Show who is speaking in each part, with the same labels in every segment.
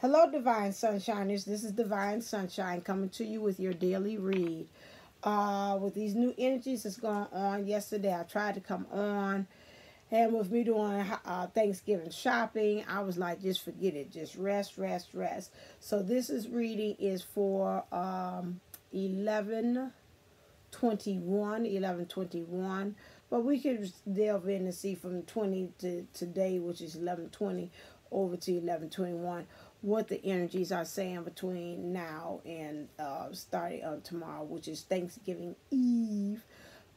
Speaker 1: Hello, Divine Sunshiners. This is Divine Sunshine coming to you with your daily read. With these new energies that's going on yesterday, I tried to come on. And with me doing Thanksgiving shopping, I was like, just forget it. Just rest, rest, rest. So this reading is for 11/21. But we can delve in and see from 20 to today, which is 11/20, over to 11/21, what the energies are saying between now and starting on tomorrow, which is Thanksgiving Eve.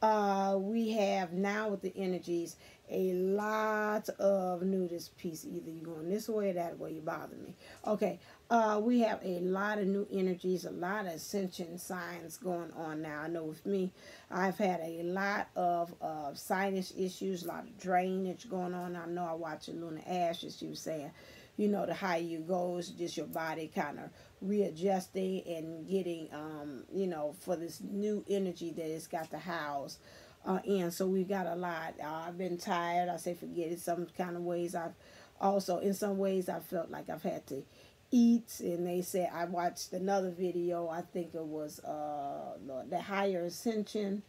Speaker 1: We have now with the energies a lot of nudist piece. Either you're going this way or that way, you bother me. Okay, we have a lot of new energies, a lot of ascension signs going on now. I know with me, I've had a lot of sinus issues, a lot of drainage going on. I know I watched Luna Ash, as she was saying, you know, the higher you go, it's just your body kind of readjusting and getting, you know, for this new energy that it's got to house in. So we got a lot. I've been tired. I say forget it. Some kind of ways I've also, in some ways, I felt like I've had to eat. And they said, I watched another video. I think it was the higher ascension,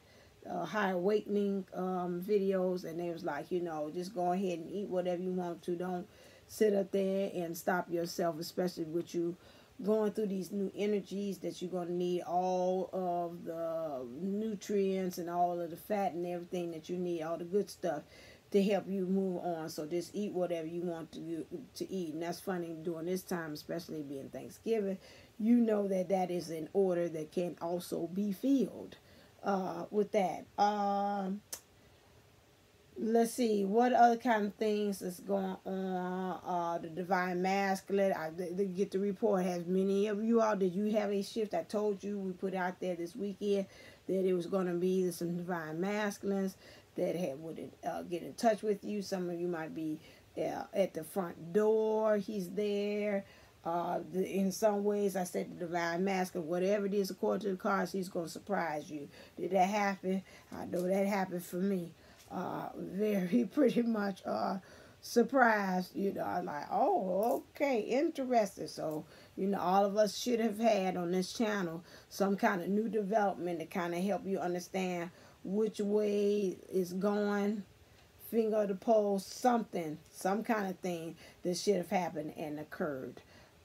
Speaker 1: higher awakening videos. And they was like, you know, just go ahead and eat whatever you want to. Don't sit up there and stop yourself, especially with you going through these new energies that you're going to need all of the nutrients and all of the fat and everything that you need, all the good stuff to help you move on. So just eat whatever you want to eat. And that's funny during this time, especially being Thanksgiving, you know that that is an order that can also be filled with that. Let's see what other kind of things is going on. The divine masculine, I get the report. Has many of you all, did you have a shift? I told you, we put out there this weekend that it was going to be some divine masculines that would get in touch with you. Some of you might be at the front door. He's there. In some ways, I said the divine masculine, whatever it is according to the cards, he's going to surprise you. Did that happen? I know that happened for me. Very pretty much surprised, you know. I'm like, oh, okay, interesting. So, you know, all of us should have had on this channel some kind of new development to kind of help you understand which way is going, finger of the pole, something, some kind of thing that should have happened and occurred.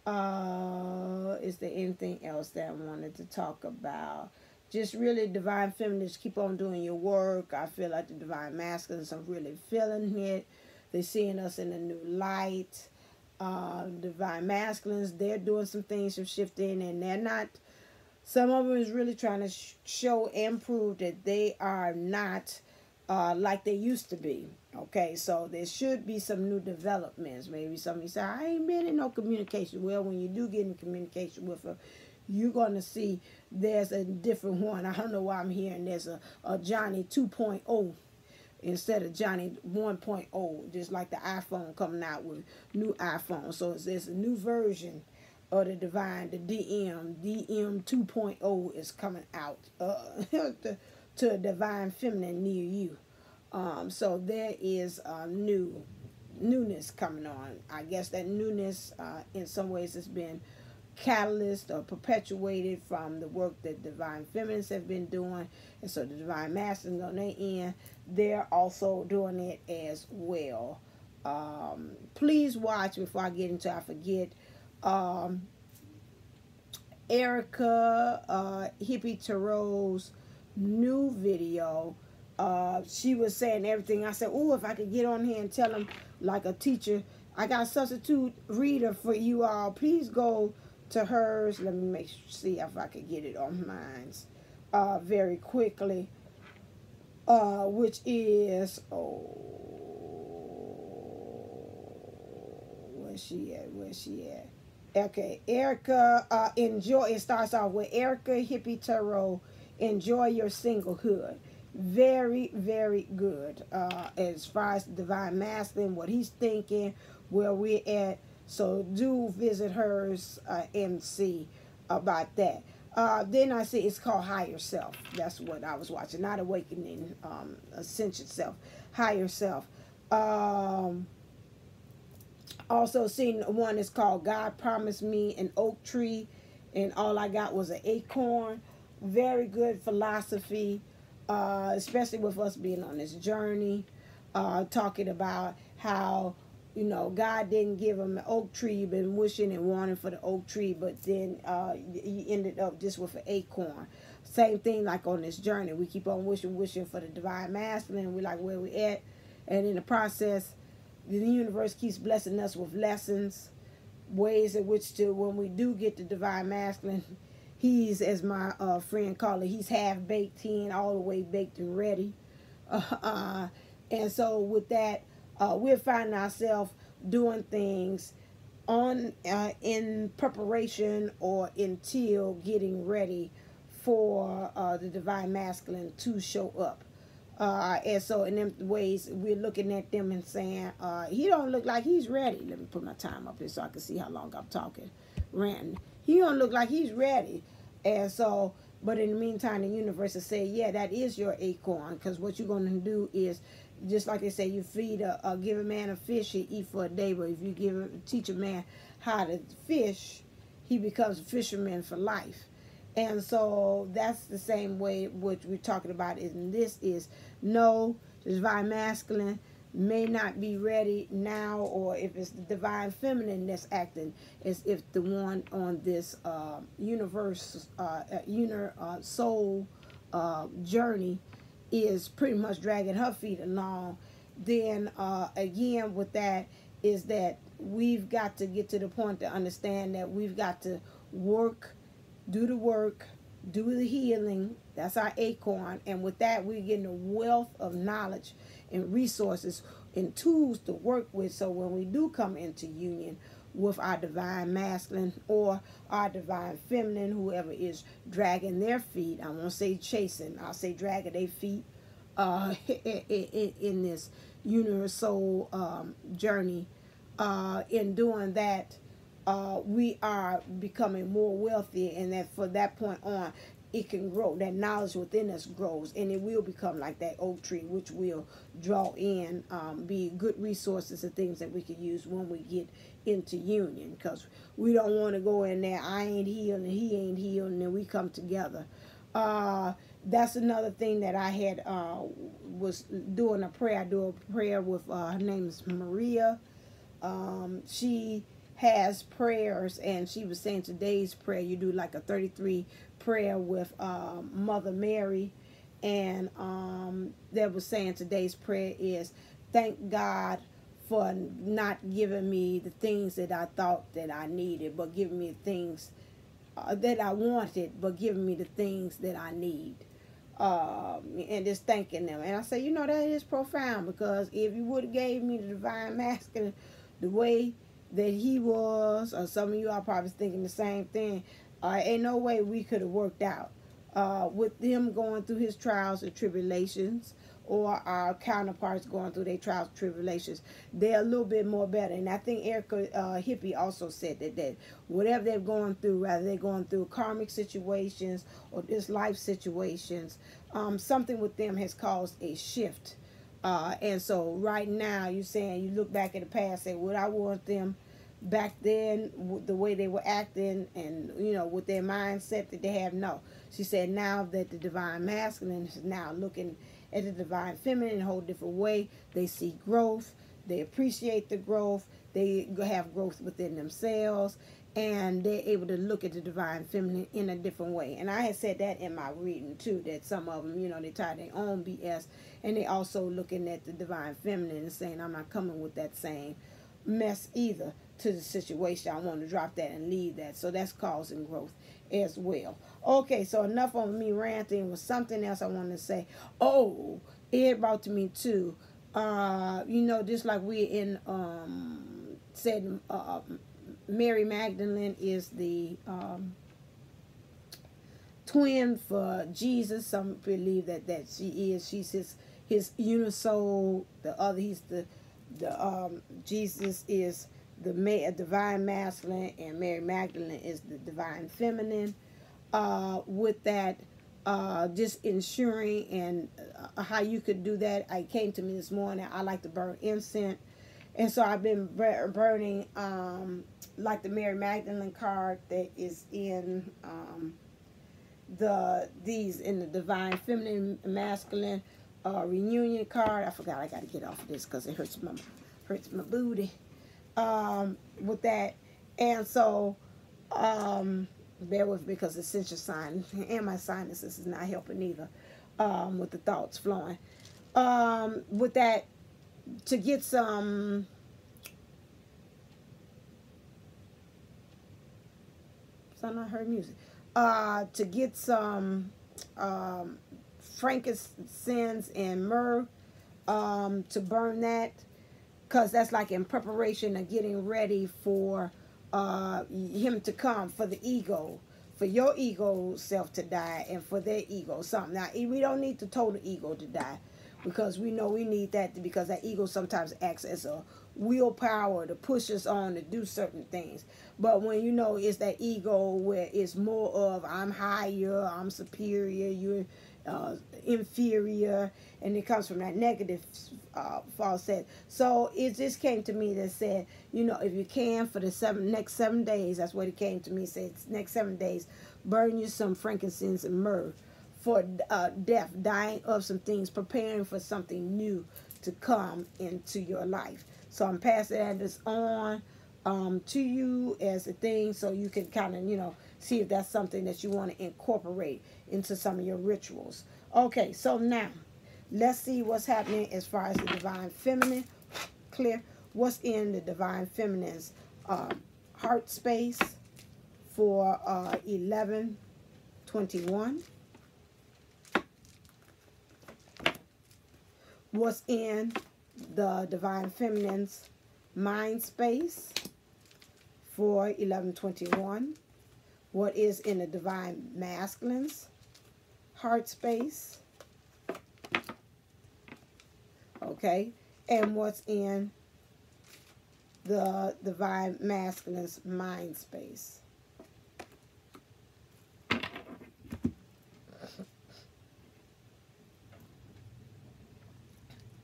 Speaker 1: Is there anything else that I wanted to talk about? Just really divine feminines, keep on doing your work. I feel like the divine masculines are really feeling it. They're seeing us in a new light. Divine masculines, they're doing some things, some shifting, and they're not, some of them is really trying to show and prove that they are not like they used to be. Okay, so there should be some new developments. Maybe somebody say, I ain't been in no communication. Well, when you do get in communication with her, you're going to see there's a different one. I don't know why I'm hearing there's a Johnny 2.0 instead of Johnny 1.0, just like the iPhone coming out with new iPhone. So there's a new version of the divine, the DM 2.0 is coming out to a divine feminine near you. So there is newness coming on. I guess that newness in some ways has been catalyst or perpetuated from the work that divine feminines have been doing, and so the divine masculines on their end, they're also doing it as well. Please watch before I get into I forget. Ericahippietarot's new video. She was saying everything. I said, oh, if I could get on here and tell them like a teacher, I got a substitute reader for you all. Please go to hers. Let me see if I could get it on mine very quickly, which is, where's she at? Okay, Erica, enjoy. It starts off with Ericahippietarotv, enjoy your singlehood. Very, very good as far as the divine masculine, what he's thinking, where we're at. So do visit hers and see about that. Then I see it's called Higher Self. That's what I was watching. Not Awakening, Ascension Self. Higher Self. Also seen one that's called God Promised Me an Oak Tree, and all I got was an acorn. Very good philosophy, especially with us being on this journey, talking about how, you know, God didn't give him an oak tree. You've been wishing and wanting for the oak tree, but then you ended up just with an acorn. Same thing like on this journey. We keep on wishing for the divine masculine. We like where we at, and in the process, the universe keeps blessing us with lessons, ways in which to, when we do get the divine masculine, he's, as my friend called it, he's half baked. He ain't all the way baked and ready. And so with that, we're finding ourselves doing things on in preparation or until getting ready for the divine masculine to show up. And so in them ways, we're looking at them and saying, he don't look like he's ready. Let me put my time up here so I can see how long I'm talking, ranting. He don't look like he's ready. And so, but in the meantime, the universe will say, yeah, that is your acorn. Because what you're going to do is, just like they say, you feed give a man a fish, he eat for a day. But if you teach a man how to fish, he becomes a fisherman for life. And so that's the same way what we're talking about. And this is, no, the divine masculine may not be ready now, or if it's the divine feminine that's acting as if the one on this soul journey is pretty much dragging her feet along, then again with that is that we've got to get to the point to understand that we've got to do the work, do the healing. That's our acorn. And with that, we're getting a wealth of knowledge and resources and tools to work with. So when we do come into union with our divine masculine or our divine feminine, whoever is dragging their feet, I won't say chasing, I'll say dragging their feet in this universal journey. In doing that, we are becoming more wealthy, and that for that point on, it can grow. That knowledge within us grows, and it will become like that oak tree, which will draw in, be good resources and things that we can use when we get into union. Because we don't want to go in there, I ain't healed and he ain't healed, and then we come together. That's another thing that I had was doing a prayer. I do a prayer with her name is Maria. She has prayers, and she was saying today's prayer, you do like a 33 prayer with Mother Mary, and they was saying today's prayer is, thank God for not giving me the things that I thought that I needed, but giving me things that I wanted, but giving me the things that I need. And just thanking them. And I say, you know, that is profound, because if you would have gave me the divine masculine the way that he was, or some of you are probably thinking the same thing, ain't no way we could have worked out. With them going through his trials and tribulations, or our counterparts going through their trials and tribulations, they're a little bit more better. And I think Hippie also said that whatever they're going through, whether they're going through karmic situations or just life situations, something with them has caused a shift. And so right now, you're saying, you look back at the past, say, would I want them back then, the way they were acting, and, you know, with their mindset that they have? No. She said, now that the divine masculine is now looking at the divine feminine in a whole different way, they see growth, they appreciate the growth, they have growth within themselves, and they're able to look at the divine feminine in a different way. And I had said that in my reading too, that some of them, you know, they tie their own BS, and they also looking at the divine feminine and saying, I'm not coming with that same mess either to the situation. I want to drop that and leave that. So that's causing growth as well. Okay, so enough on me ranting. Was something else I wanted to say. Oh, it brought to me too, you know, just like we in said, Mary Magdalene is the twin for Jesus. Some believe that she is. She's his unisoul. The other, he's the Jesus is the divine masculine, and Mary Magdalene is the divine feminine. With that, just ensuring and how you could do that. I came to me this morning. I like to burn incense, And so I've been burning like the Mary Magdalene card that is in these in the Divine Feminine Masculine reunion card. I forgot I got to get off of this because it hurts my booty with that. And so bear with me because the essential sign and my sinuses is not helping either with the thoughts flowing. With that, to get some I heard music. To get some frankincense and myrrh, to burn that, because that's like in preparation of getting ready for him to come, for the ego, for your ego self to die, and for their ego something. Now, we don't need the total ego to die, because we know we need that, because that ego sometimes acts as a willpower to push us on to do certain things. But when you know it's that ego where it's more of I'm higher, I'm superior, you're inferior, and it comes from that negative false set. So it just came to me that said, you know, if you can, for the next 7 days, that's what it came to me, said next 7 days, burn you some frankincense and myrrh for death, dying of some things, preparing for something new to come into your life. So I'm passing this on to you as a thing, so you can kind of, you know, see if that's something that you want to incorporate into some of your rituals. Okay, so now let's see what's happening as far as the Divine Feminine. Clear. What's in the Divine Feminine's heart space for 11/21? What's in the Divine Feminine's mind space for 11/21? What is in the Divine Masculine's heart space? Okay, and what's in the Divine Masculine's mind space?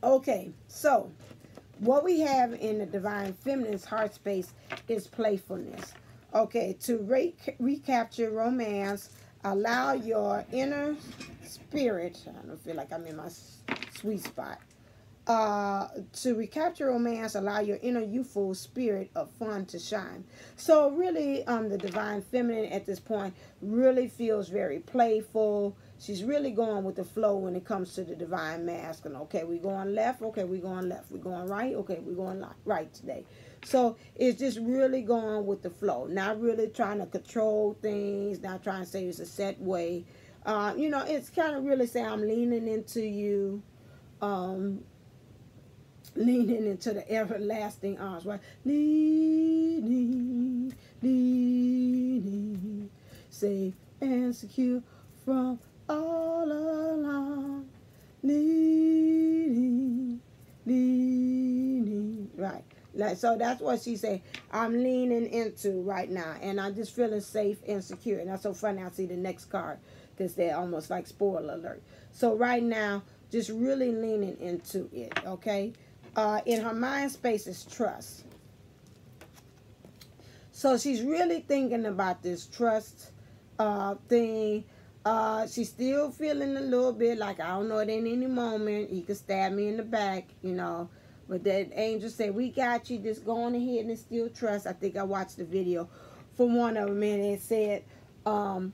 Speaker 1: Okay, so what we have in the Divine Feminine's heart space is playfulness. Okay, to recapture romance, allow your inner spirit, I don't feel like I'm in my sweet spot. To recapture romance, allow your inner youthful spirit of fun to shine. So really, the Divine Feminine at this point really feels very playful. She's really going with the flow when it comes to the Divine Masculine. Okay, we're going left. Okay, we're going left. We're going right. Okay, we're going right today. So it's just really going with the flow. Not really trying to control things. Not trying to say it's a set way. You know, it's kind of really saying I'm leaning into you. Leaning into the everlasting arms, right? Leaning, safe and secure from all along. Leaning, right? Like, so that's what she said. I'm leaning into right now, and I'm just feeling safe and secure. And that's so funny. I see the next card because they're almost like spoiler alert. So right now, just really leaning into it. Okay. In her mind space is trust. So she's really thinking about this trust thing. She's still feeling a little bit like, I don't know, at any moment he could stab me in the back, you know. But that angel said, we got you, just go on ahead and still trust. I think I watched the video from one of them, and it said to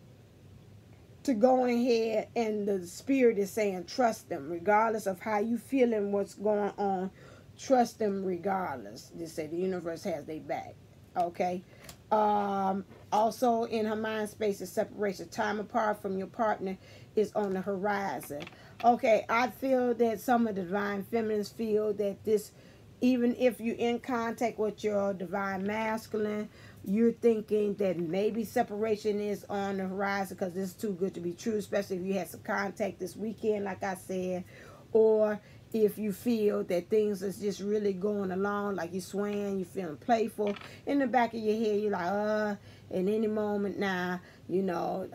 Speaker 1: go ahead, and the spirit is saying trust them regardless of how you feeling, what's going on. Trust them regardless. They say the universe has their back. Okay. Also in her mind space is separation. Time apart from your partner is on the horizon. Okay. I feel that some of the Divine Feminines feel that this, even if you're in contact with your Divine Masculine, you're thinking that maybe separation is on the horizon because this is too good to be true, especially if you had some contact this weekend, like I said, or if you feel that things is just really going along, like you're swaying, you're feeling playful. In the back of your head, you're like, in any moment now, you know,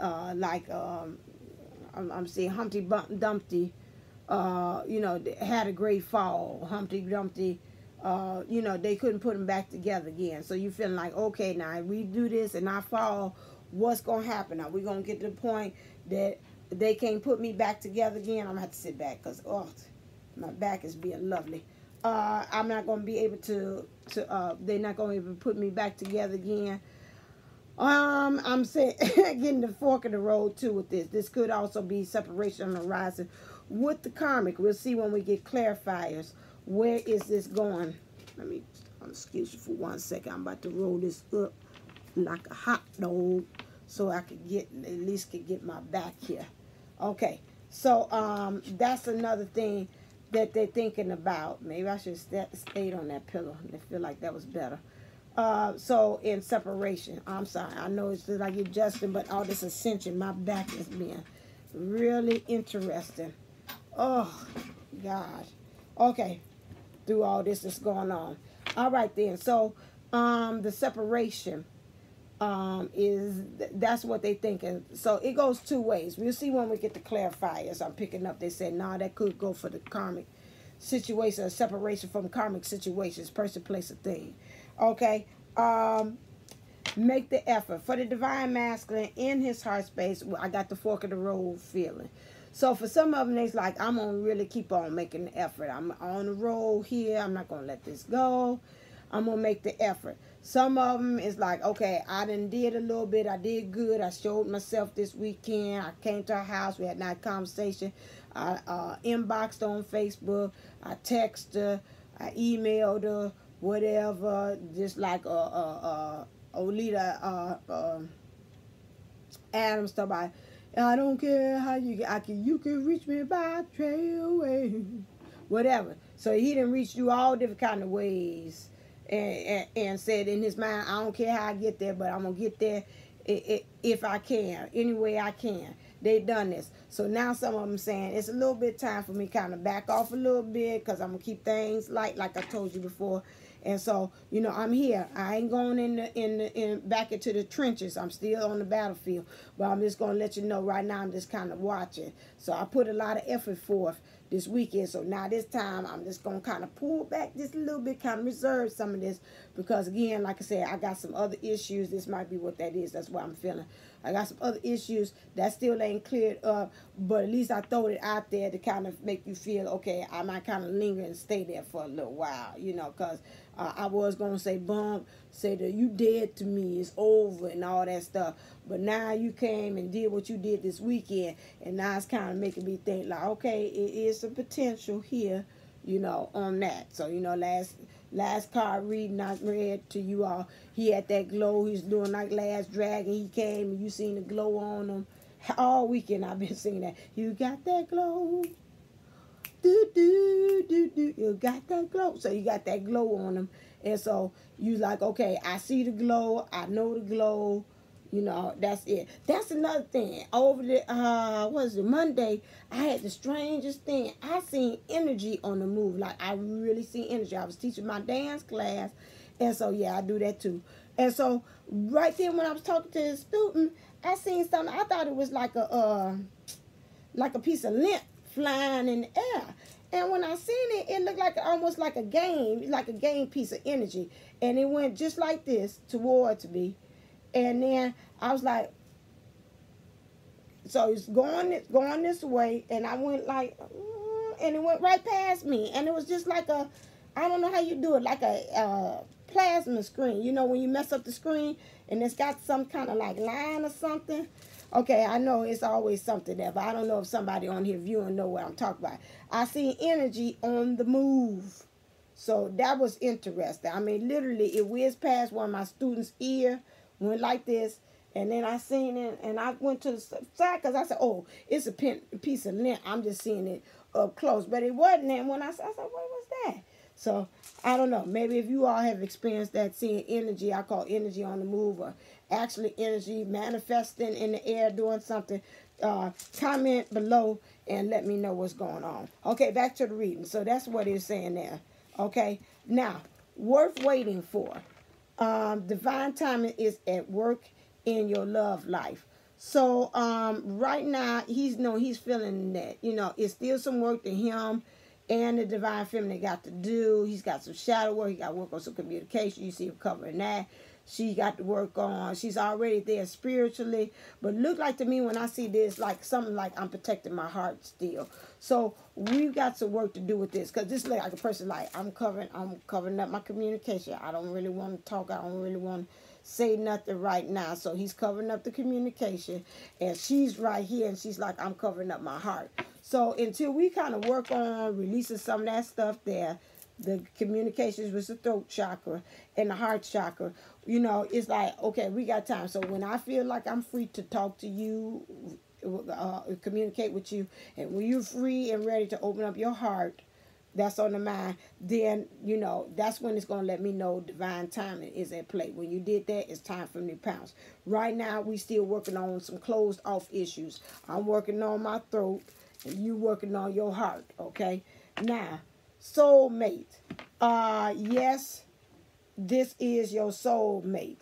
Speaker 1: I'm seeing Humpty Dumpty, you know, had a great fall. Humpty Dumpty you know, they couldn't put them back together again. So you feeling like, okay, now if we do this and I fall, what's going to happen? Are we going to get to the point that they can't put me back together again? I'm going to have to sit back because, oh, my back is being lovely. I'm not going to be able to they're not going to be able to put me back together again. I'm saying, getting the fork in the road too with this. This could also be separation on the horizon with the karmic. We'll see when we get clarifiers. Where is this going? Let me, excuse you for 1 second. I'm about to roll this up like a hot dog so I could get, at least could get my back here. Okay, so that's another thing that they're thinking about. Maybe I should have stayed on that pillow. I feel like that was better. So in separation, I'm sorry, I know it's just like adjusting, but all this ascension, my back is being really interesting. Oh gosh. Okay, through all this that's going on. All right then. So the separation that's what they thinking. So it goes two ways. We'll see when we get the clarifiers. I'm picking up. They said, nah, that could go for the karmic situation, or separation from karmic situations, person, place, or thing. Okay, make the effort. For the divine masculine in his heart space, I got the fork of the road feeling. So for some of them, it's like, I'm going to really keep on making the effort. I'm on the road here. I'm not going to let this go. I'm going to make the effort. Some of them is like, okay, I done did a little bit. I did good. I showed myself this weekend. I came to her house. We had a nice conversation. I inboxed on Facebook. I texted her. I emailed her. Whatever, just like Olita Adams talk about, I don't care how you can reach me by trailway, whatever. So he didn't reach you all different kind of ways, and said in his mind, I don't care how I get there, but I'm gonna get there if I can, any way I can. They've done this. So now some of them saying it's a little bit time for me kind of back off a little bit, because I'm gonna keep things light, like I told you before. And so, you know, I'm here. I ain't going in back into the trenches. I'm still on the battlefield. But I'm just going to let you know right now I'm just kind of watching. So I put a lot of effort forth this weekend. So now this time I'm just going to kind of pull back just a little bit, kind of reserve some of this. Because, again, like I said, I got some other issues. This might be what that is. That's what I'm feeling. I got some other issues that still ain't cleared up. But at least I throw it out there to kind of make you feel, okay, I might kind of linger and stay there for a little while. You know, because I was going to say, bump, say that you dead to me, it's over and all that stuff. But now you came and did what you did this weekend. And now it's kind of making me think like, okay, it is some potential here, you know, on that. So, you know, last card reading I read to you all, he had that glow. He's doing like Last Dragon. He came and you seen the glow on him. All weekend I've been singing that. You got that glow. Do, do, do, do. You got that glow. So you got that glow on them. And so you like, okay, I see the glow. I know the glow. You know, that's it. That's another thing. Over the, what is it, Monday, I had the strangest thing. I seen energy on the move. Like, I really seen energy. I was teaching my dance class. And so, yeah, I do that too. And so, right there when I was talking to the student, I seen something. I thought it was like a piece of lint flying in the air. And when I seen it, it looked like almost like a game piece of energy. And it went just like this towards me. And then I was like, so it's going this way, and I went like, and it went right past me, and it was just like a, I don't know how you do it, like a plasma screen. You know when you mess up the screen, and it's got some kind of like line or something. Okay, I know it's always something there, but I don't know if somebody on here viewing know what I'm talking about. I see energy on the move. So that was interesting. I mean, literally, it whizzed past one of my students' ear, went like this, and then I seen it, and I went to the side because I said, oh, it's a piece of lint. I'm just seeing it up close. But it wasn't. And when I said, what was that? So, I don't know. Maybe if you all have experienced that, seeing energy, I call energy on the move, or actually energy manifesting in the air, doing something, comment below and let me know what's going on. Okay, back to the reading. So, that's what it's saying there. Okay, now, worth waiting for. Divine timing is at work in your love life. So right now he's feeling that, you know, it's still some work to him and the divine feminine got to do. He's got some shadow work. He got to work on some communication. You see him covering that. She got to work on, she's already there spiritually. But look like to me when I see this, like something like I'm protecting my heart still. So we've got some work to do with this. Because this look like a person like, I'm covering up my communication. I don't really want to talk. I don't really want to say nothing right now. So he's covering up the communication. And she's right here and she's like, I'm covering up my heart. So until we kind of work on releasing some of that stuff there, the communications with the throat chakra and the heart chakra, you know, it's like, okay, we got time. So when I feel like I'm free to talk to you, communicate with you, and when you're free and ready to open up your heart, that's on the mind, then, you know, that's when it's going to let me know divine timing is at play. When you did that, it's time for me to pounce. Right now, we still working on some closed off issues. I'm working on my throat, and you working on your heart, okay? Now, soulmate. Yes, this is your soulmate.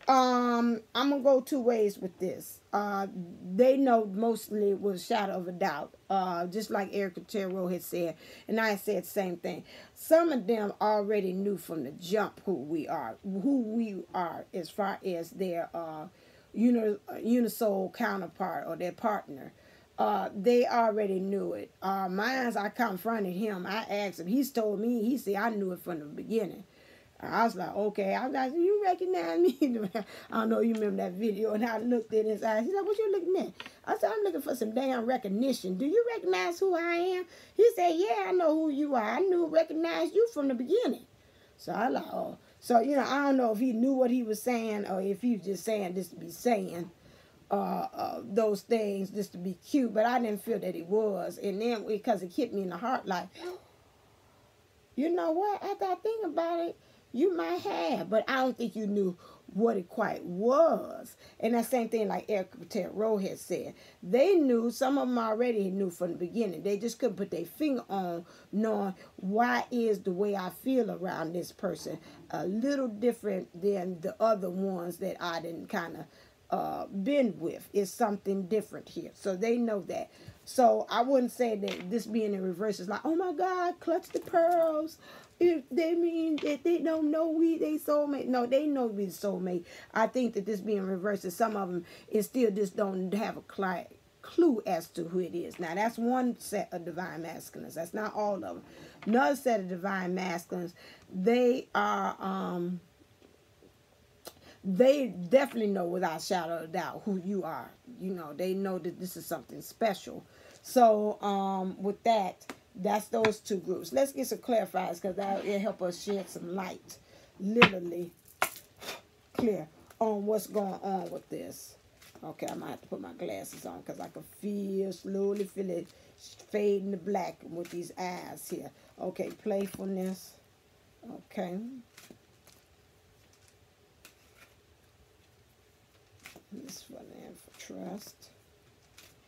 Speaker 1: I'm gonna go two ways with this. They know mostly with a shadow of a doubt. Just like Ericahippietarotv had said, and I said the same thing. Some of them already knew from the jump who we are as far as their unisoul counterpart or their partner. They already knew it. Mine, I confronted him. I asked him. He's told me. He said I knew it from the beginning. I was like, okay. I was like, you recognize me? I don't know. You remember that video? And I looked in his eyes. He's like, what you looking at? I said, I'm looking for some damn recognition. Do you recognize who I am? He said, yeah, I know who you are. I recognized you from the beginning. So I like, oh. So, you know, I don't know if he knew what he was saying or if he was just saying this to be saying those things just to be cute, but I didn't feel that it was. And then because it hit me in the heart, like, you know what, after I think about it, you might have, but I don't think you knew what it quite was. And that same thing like Ericahippietarotv had said, they knew, some of them already knew from the beginning. They just couldn't put their finger on knowing why is the way I feel around this person a little different than the other ones that I didn't kind of been with. Is something different here. So they know that. So I wouldn't say that this being in reverse is like, oh my God, clutch the pearls. If they mean that they don't know we they soulmate. No, they know we soulmate. I think that this being reversed is some of them is still just don't have a clue as to who it is. Now that's one set of divine masculines. That's not all of them. Another set of divine masculines, they are they definitely know without a shadow of a doubt who you are. You know, they know that this is something special. So with that, that's those two groups. Let's get some clarifiers because that'll help us shed some light, literally clear on what's going on with this. Okay, I might have to put my glasses on because I can slowly feel it fading to black with these eyes here. Okay, playfulness. Okay. This for them for trust.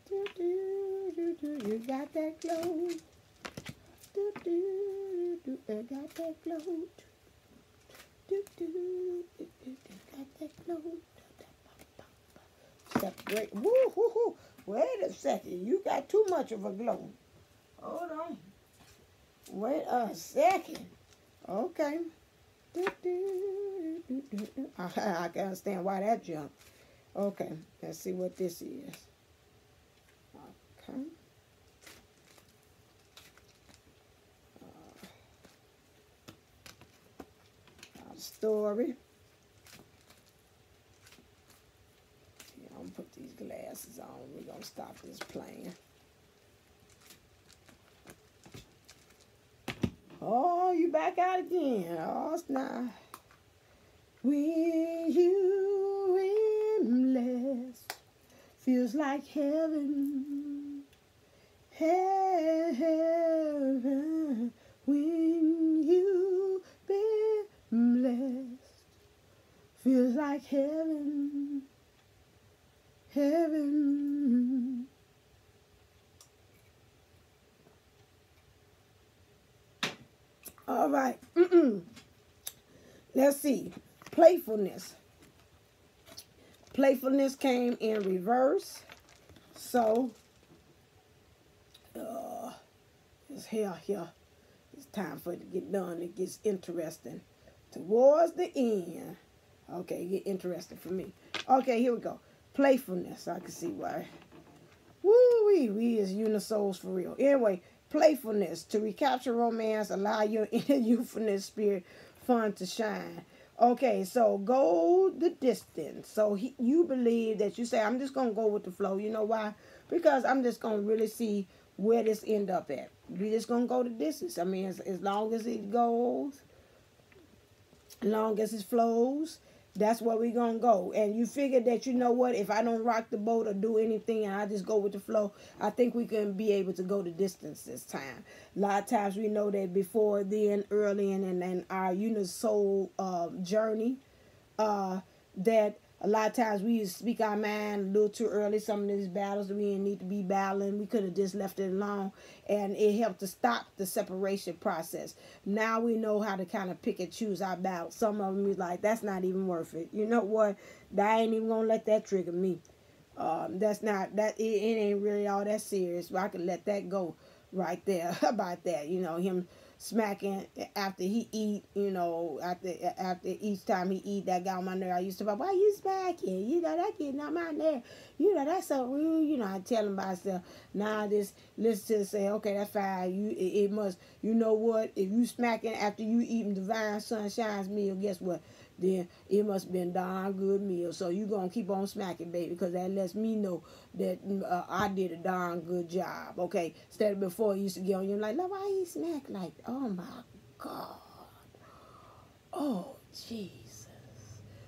Speaker 1: You got that glow. I got that glow. Got that glow. Separate. Woo. Wait a second. You got too much of a glow. Hold on. Wait a second. Okay. I can understand why that jumped. Okay. Let's see what this is. Okay. Story. Yeah, I'm gonna put these glasses on. We're gonna stop this playing. Oh, you back out again. Oh, it's not. When you endless feels like heaven, heaven. When you been blessed, feels like heaven, heaven. All right. Let's see. Playfulness. Playfulness came in reverse. So, it's here. time for it to get done. It gets interesting towards the end. Okay, get interesting for me. Okay, here we go. Playfulness. I can see why. Woo-wee, we is Unisouls for real. Anyway, playfulness. To recapture romance, allow your inner youthfulness spirit fun to shine. Okay, so go the distance. So you believe that you say, I'm just going to go with the flow. You know why? Because I'm just going to really see where this end up at. We just going to go the distance. I mean, as long as it goes, as long as it flows, that's where we're going to go. And you figure that, you know what, if I don't rock the boat or do anything and I just go with the flow, I think we can be able to go the distance this time. A lot of times we know that before then, early in our Unisoul journey, that a lot of times we speak our mind a little too early. Some of these battles that we didn't need to be battling, we could have just left it alone, and it helped to stop the separation process. Now we know how to kind of pick and choose our battles. Some of them is like, that's not even worth it. You know what? I ain't even gonna let that trigger me. That's not that. It ain't really all that serious. But I could let that go right there about that. You know, him smacking after he eat, you know, after each time he eat, that got on my nerve. I used to be, why you smacking? You know, that getting on my nerve. You know, that's so rude. You know, I tell him myself, now just listen to say, okay, that's fine. It must, you know what, if you smacking after you eating Divine Sunshine's meal, guess what? Then it must have been a darn good meal. So you going to keep on smacking, baby, because that lets me know that I did a darn good job, okay? Instead of before, you used to get on you like, look, why he smack like, oh, my God. Oh, Jesus.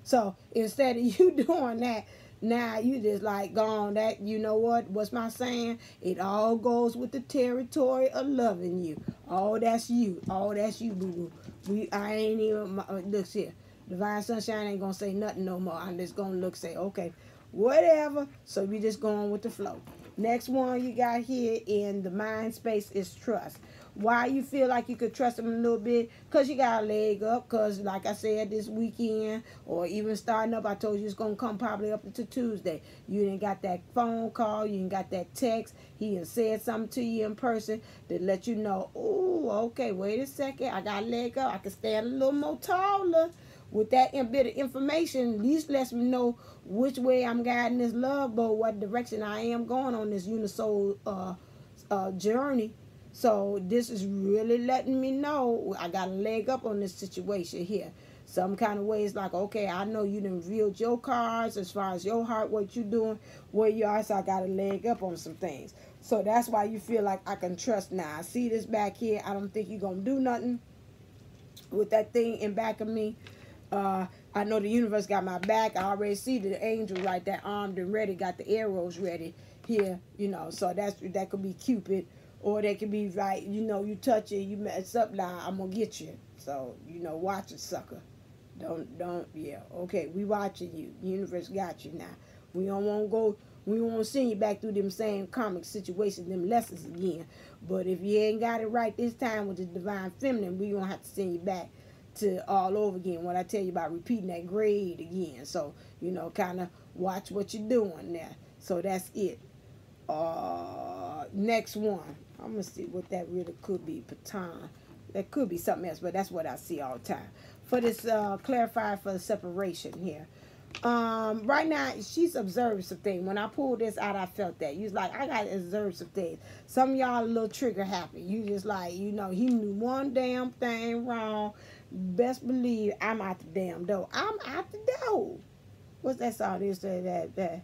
Speaker 1: So instead of you doing that, now you just like gone that, you know what? What's my saying? It all goes with the territory of loving you. Oh, that's you. Oh, that's you, boo-boo. I ain't even, look here. Divine Sunshine ain't gonna say nothing no more. I'm just gonna look, say, okay, whatever. So we just going with the flow. Next one you got here in the mind space is trust. Why you feel like you could trust them a little bit? Because you got a leg up. Because like I said, this weekend or even starting up, I told you it's going to come probably up to Tuesday. You didn't got that phone call. You didn't got that text. He done said something to you in person to let you know, oh, okay, wait a second. I got a leg up. I can stand a little more taller. With that bit of information, at least lets me know which way I'm guiding this love boat, what direction I am going on this Unisoul journey. So this is really letting me know I got a leg up on this situation here. Some kind of ways like, okay, I know you done revealed your cards as far as your heart, what you doing, where you are, so I got a leg up on some things. So that's why you feel like I can trust now. I see this back here. I don't think you're going to do nothing with that thing in back of me. I know the universe got my back. I already see the angel right there armed and ready, got the arrows ready here, you know. So that could be Cupid, or they could be like, you know, you touch it, you mess up now, I'm gonna get you. So, you know, watch it, sucker. Don't, yeah. Okay, we watching you. The universe got you now. We don't want to go, we don't want to send you back through them same karmic situations, them lessons again. But if you ain't got it right this time with the Divine Feminine, we gonna have to send you back to all over again when I tell you about repeating that grade again. So, you know, kind of watch what you're doing there. So that's it. Next one. I'm going to see what that really could be. Patan. That could be something else, but that's what I see all the time. For this, clarify for the separation here. Right now, she's observed some things. When I pulled this out, I felt that. You was like, I got to observe some things. Some of y'all a little trigger happy. You just like, you know, he knew one damn thing wrong. Best believe I'm out the damn door. I'm out the door. What's that song? They say that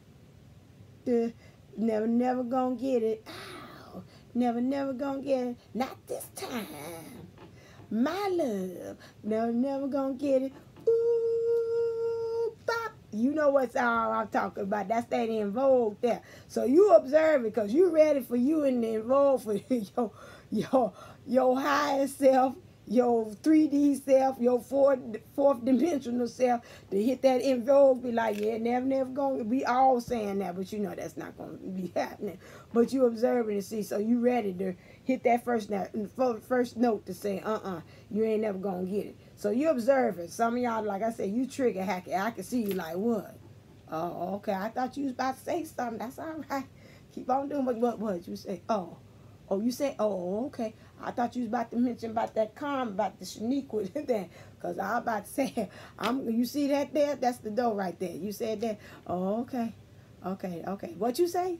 Speaker 1: never gonna get it. Ow. Never gonna get it. Not this time. My love. Never gonna get it. Ooh, bop. You know what song I'm talking about. That's that in vogue there. So you observe it because you ready for you and in vogue for your higher self, your 3D self, your fourth dimensional self to hit that in vogue, be like, yeah, never gonna be all saying that, but you know that's not gonna be happening. But you observing and see, so you ready to hit that first note to say, you ain't never gonna get it. So you observe it. Some of y'all, like I said, you trigger hacky. I can see you like, what? Oh, okay. I thought you was about to say something. That's all right. Keep on doing what you say. Oh, Oh, you say, oh, okay. I thought you was about to mention about that about the Shaniqua thing. Because I was about to say, you see that there? That's the door right there. You said that. Oh, okay. Okay, okay. What you say?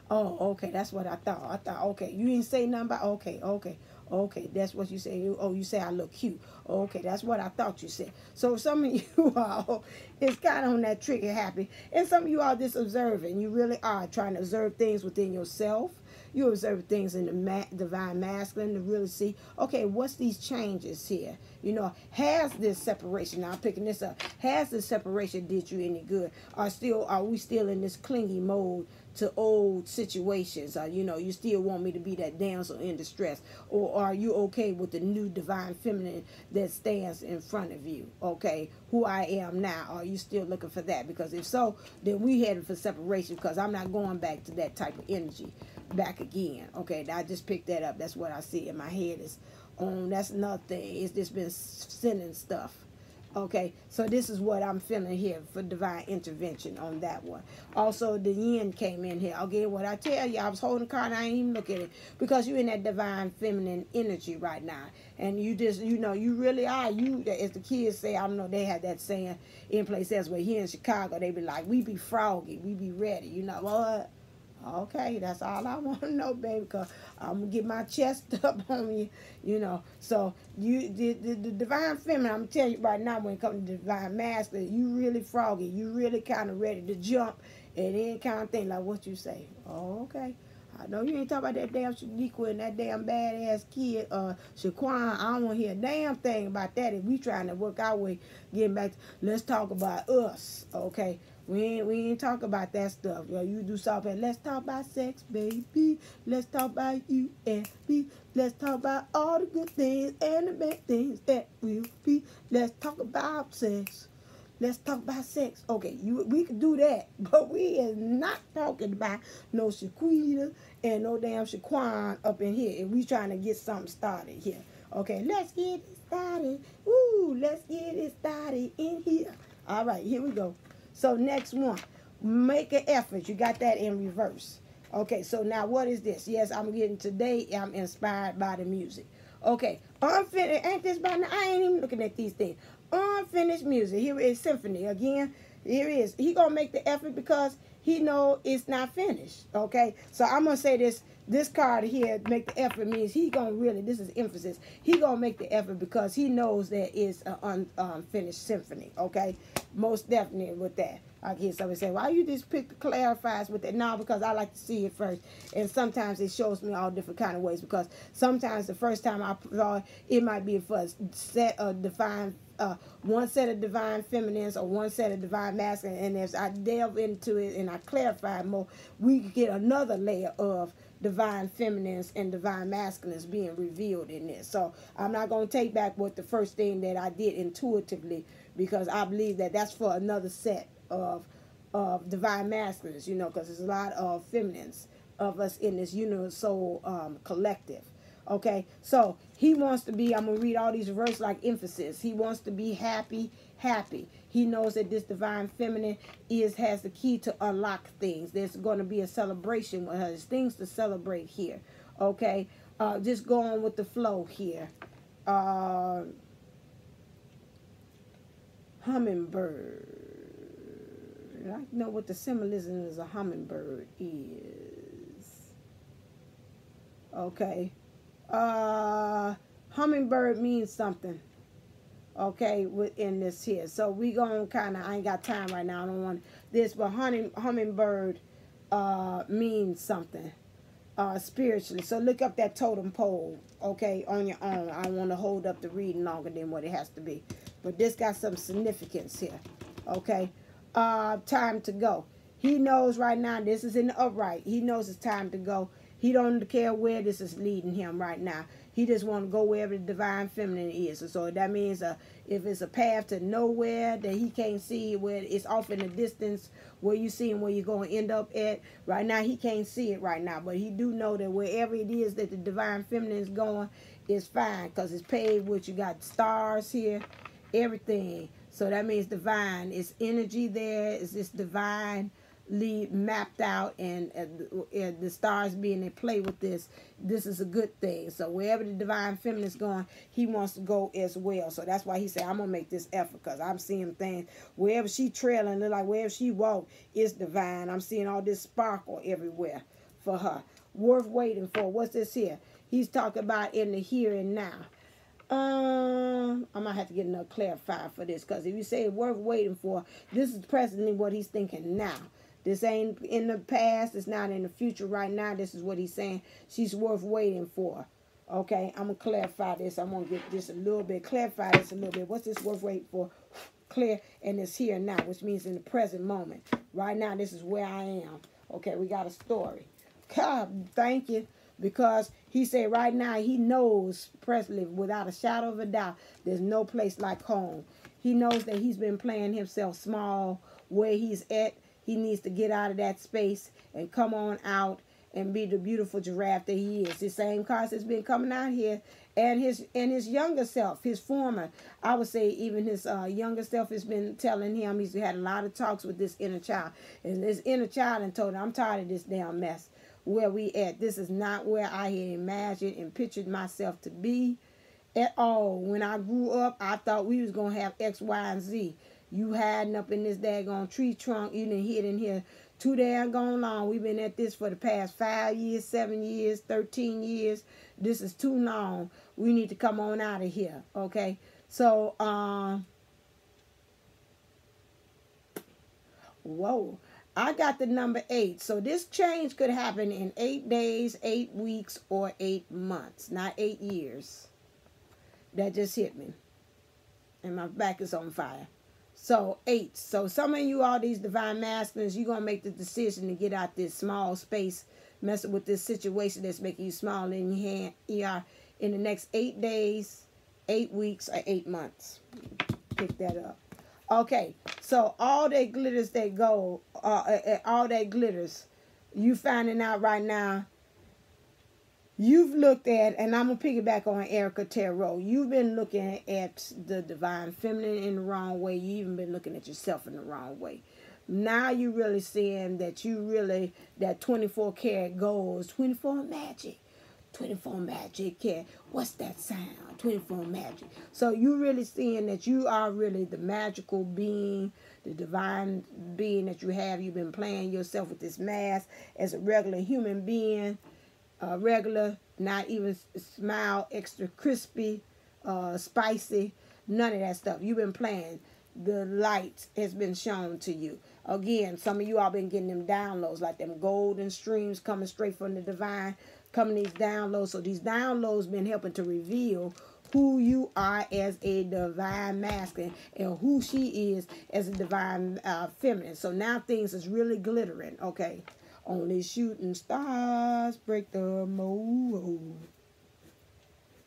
Speaker 1: Oh, okay. That's what I thought. I thought, okay. You didn't say nothing about, okay, okay. Okay, that's what you say. You say I look cute. Okay, that's what I thought you said. So some of you all is kind of on that trigger happy. And some of you are just observing. You really are trying to observe things within yourself. You observe things in the divine masculine to really see, okay, what's these changes here? You know, has this separation, now I'm picking this up, has this separation did you any good? Are we still in this clingy mode to old situations? You know, you still want me to be that damsel in distress? Or are you okay with the new divine feminine that stands in front of you? Okay, who I am now, are you still looking for that? Because if so, then we headed for separation, because I'm not going back to that type of energy back again. Okay, I just picked that up. That's what I see in my head is on. That's another thing. It's just been sending stuff. Okay, so this is what I'm feeling here for divine intervention on that one. Also, the yin came in here. Again, what I tell you, I was holding the card, I ain't even look at it, because you're in that divine feminine energy right now. And you just, you know, you really are. You, as the kids say, I don't know, they had that saying in places where here in Chicago, they be like, we be froggy, we be ready. You know what? Okay, that's all I want to know, baby, because I'm going to get my chest up on you, you know. So, the divine feminine, I'm going to tell you right now, when it comes to divine masculine, you really froggy. You really kind of ready to jump and any kind of thing, like what you say. Oh, okay. I know you ain't talking about that damn Shaniqua and that damn badass kid, Shaquan. I don't want to hear a damn thing about that. If we trying to work our way, getting back, let's talk about us, okay? We ain't talk about that stuff. Yo, you do something. Let's talk about sex, baby. Let's talk about you and me. Let's talk about all the good things and the bad things that will be. Let's talk about sex. Let's talk about sex. Okay, we can do that, but we is not talking about no Shaquita and no damn Shaquan up in here. And we trying to get something started here. Okay, let's get it started. Ooh, let's get it started in here. All right, here we go. So next one, make an effort. You got that in reverse. Okay, so now what is this? Yes, I'm inspired by the music. Okay, unfinished, ain't this by now? I ain't even looking at these things. Unfinished music. Here is symphony. Again, here it is. He gonna make the effort because he know it's not finished. Okay, so I'm gonna say this card here, make the effort, means he gonna really, this is emphasis, he gonna make the effort because he knows that it's an unfinished symphony. Okay, most definitely with that. I hear somebody say, why you just pick the clarifies with it? No, because I like to see it first. And sometimes it shows me all different kind of ways, because sometimes the first time I draw it, it might be for a set of divine, one set of divine feminines or one set of divine masculine. And as I delve into it and I clarify more, we get another layer of divine feminines and divine masculines being revealed in this. So I'm not going to take back what the first thing that I did intuitively, because I believe that that's for another set of divine masculines, you know, because there's a lot of feminines of us in this Unisouls collective. Okay, so he wants to be, I'm going to read all these verses like emphasis. He wants to be happy. He knows that this divine feminine has the key to unlock things. There's going to be a celebration with her. There's things to celebrate here. Okay, just going with the flow here. Hummingbird. I know what the symbolism is a hummingbird is. Okay. Hummingbird means something. Okay, within this here. So we gonna kind of, I ain't got time right now. I don't want this, but hummingbird means something spiritually. So look up that totem pole, okay, on your own. I don't want to hold up the reading longer than what it has to be. But this got some significance here. Okay. Time to go. He knows right now this is in the upright. He knows it's time to go. He don't care where this is leading him right now. He just want to go wherever the divine feminine is. So that means if it's a path to nowhere that he can't see, where it's off in the distance, where you see him, where you're going to end up at. Right now, he can't see it right now. But he do know that wherever it is that the divine feminine is going, it's fine. Because it's paved with, you got stars here, everything. So that means divine. It's energy there. It's this divine mapped out, and the stars being in play with this is a good thing. So wherever the divine feminine is going, he wants to go as well. So that's why he said, I'm gonna make this effort, because I'm seeing things wherever she trailing, look like wherever she walk is divine. I'm seeing all this sparkle everywhere for her, worth waiting for. What's this here? He's talking about in the here and now. I might have to get another clarifier for this, because if you say worth waiting for, this is presently what he's thinking now. This ain't in the past. It's not in the future. Right now, this is what he's saying. She's worth waiting for. Okay, I'm going to clarify this. I'm going to get this a little bit. Clarify this a little bit. What's this worth waiting for? Clear. And it's here now, which means in the present moment. Right now, this is where I am. Okay, we got a story. God, thank you. Because he said right now he knows presently, without a shadow of a doubt, there's no place like home. He knows that he's been playing himself small where he's at. He needs to get out of that space and come on out and be the beautiful giraffe that he is. The same cause has been coming out here, and his younger self, his former, I would say even his younger self has been telling him, he's had a lot of talks with this inner child, and this inner child and told him, I'm tired of this damn mess. Where we at? This is not where I had imagined and pictured myself to be at all. When I grew up, I thought we was gonna have X, Y, and Z. You hiding up in this daggone tree trunk, you done hid in here too damn gone long. We've been at this for the past 5 years, 7 years, 13 years. This is too long. We need to come on out of here. Okay. So whoa. I got the number 8. So this change could happen in 8 days, 8 weeks, or 8 months. Not 8 years. That just hit me. And my back is on fire. So 8. So some of you, all these divine masculines, you're going to make the decision to get out this small space, messing with this situation that's making you small in your hand, in the next 8 days, 8 weeks, or 8 months. Pick that up. Okay, so all that glitters that go, all that glitters, you finding out right now, you've looked at, and I'm going to piggyback on Ericahippietarotv. You've been looking at the divine feminine in the wrong way. You even been looking at yourself in the wrong way. Now you're really seeing that that 24 karat gold is 24 magic. 24 magic, yeah. What's that sound? 24 magic. So you really seeing that you are really the magical being, the divine being that you have. You've been playing yourself with this mask as a regular human being, regular, not even smile, extra crispy, spicy, none of that stuff. You've been playing. The light has been shown to you. Again, some of you all been getting them downloads, like them golden streams coming straight from the divine, coming these downloads. So these downloads been helping to reveal who you are as a divine masculine and who she is as a divine feminine. So now things is really glittering. Okay, only shooting stars break the mold.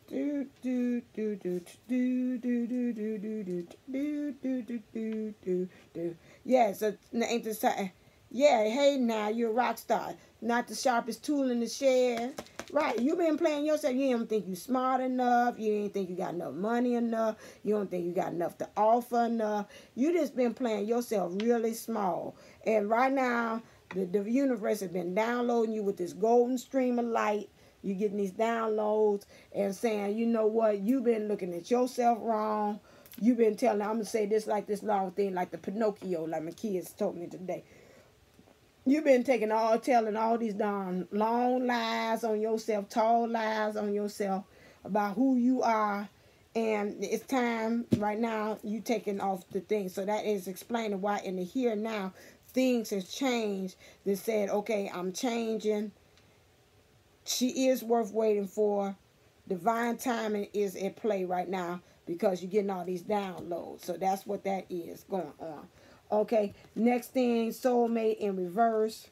Speaker 1: Do do do do do do do do do do do do do do do. Yeah, so ain't this time? Yeah, hey now, you're a rock star. Not the sharpest tool in the shed. Right, you been playing yourself. You don't think you smart enough. You ain't think you got enough money enough. You don't think you got enough to offer enough. You just been playing yourself really small. And right now, the universe has been downloading you with this golden stream of light. You're getting these downloads and saying, you know what, you've been looking at yourself wrong. You've been telling, I'm going to say this like this long thing, like the Pinocchio, like my kids told me today. You've been telling all these darn long lies on yourself, tall lies on yourself about who you are. And it's time right now you taking off the things. So that is explaining why in the here and now things has changed. They said, okay, I'm changing. She is worth waiting for. Divine timing is at play right now because you're getting all these downloads. So that's what that is going on. Okay, next thing, soulmate in reverse.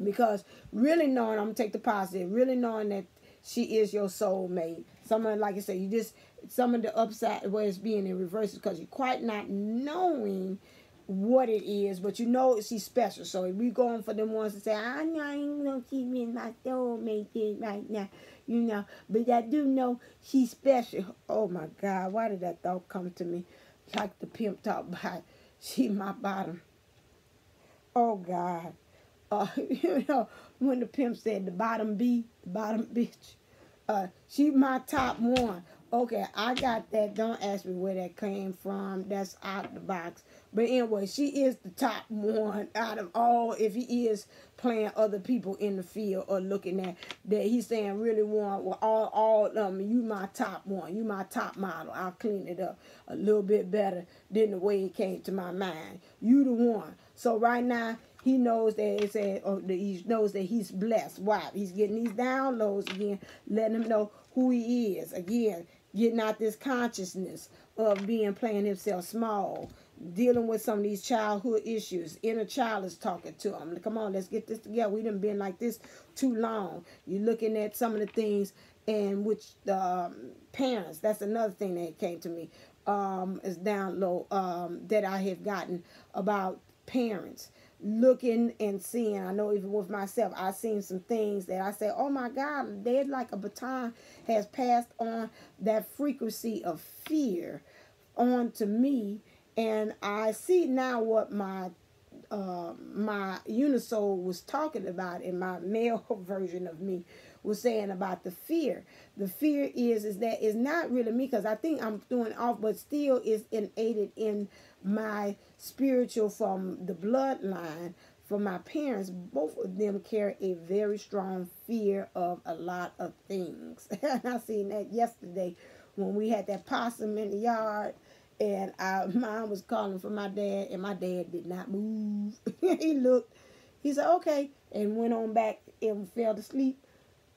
Speaker 1: Because really knowing, I'm going to take the positive, really knowing that she is your soulmate. Someone, like I said, some of the upside where it's being in reverse is because you're quite not knowing what it is, but you know she's special. So if we going for them ones to say, I know I ain't gonna keep me my soulmate right now, you know, but I do know she's special. Oh my God, why did that thought come to me? Like the pimp talk about she my bottom. Oh God. You know, when the pimp said the bottom bitch, she my top one. Okay, I got that. Don't ask me where that came from. That's out the box. But anyway, she is the top one out of all. If he is playing other people in the field or looking at that, he's saying really one. Well, all of them. You my top one. You my top model. I'll clean it up a little bit better than the way it came to my mind. You the one. So right now, he knows that it said, he knows that he's blessed. Why? He's getting these downloads again, letting him know who he is. Again, getting out this consciousness of playing himself small, dealing with some of these childhood issues. Inner child is talking to him. Come on, let's get this together. We done been like this too long. You're looking at some of the things and which parents, that's another thing that came to me, is download that I have gotten about parents. Looking and seeing, I know even with myself, I've seen some things that I say, oh my God, they're like a baton has passed on that frequency of fear on to me. And I see now what my Unisoul was talking about in my male version of me was saying about the fear. The fear is that it's not really me, because I think I'm doing off, but still is innate in my spiritual from the bloodline from my parents. Both of them carry a very strong fear of a lot of things. And I seen that yesterday when we had that possum in the yard. And mom was calling for my dad, and my dad did not move. He looked, he said, okay, and went on back and fell asleep.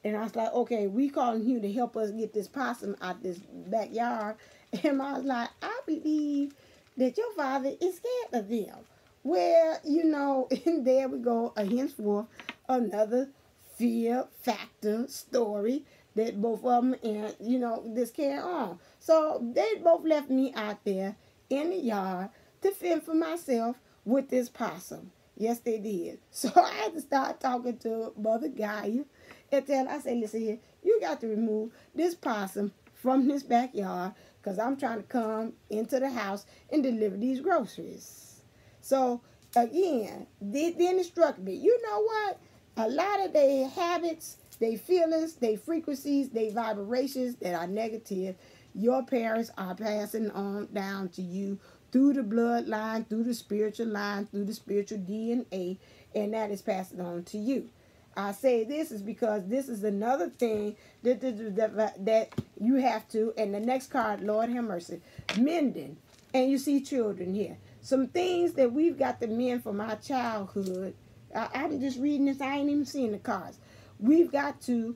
Speaker 1: And I was like, okay, we calling you to help us get this possum out this backyard. And I was like, I believe that your father is scared of them. Well, you know, and there we go, henceforth, another fear factor story that both of them, and you know, this carry on. So they both left me out there in the yard to fend for myself with this possum. Yes, they did. So I had to start talking to Mother Gaia and tell her, I said, listen here, you got to remove this possum from this backyard, because I'm trying to come into the house and deliver these groceries. So again, then it struck me, you know what? A lot of their habits, their feelings, their frequencies, their vibrations that are negative, your parents are passing on down to you through the bloodline, through the spiritual line, through the spiritual DNA, and that is passing on to you. I say this is because this is another thing that you have to, and the next card, Lord have mercy, mending. And you see children here. Some things that we've got to mend from our childhood. I'm just reading this. I ain't even seeing the cards. We've got to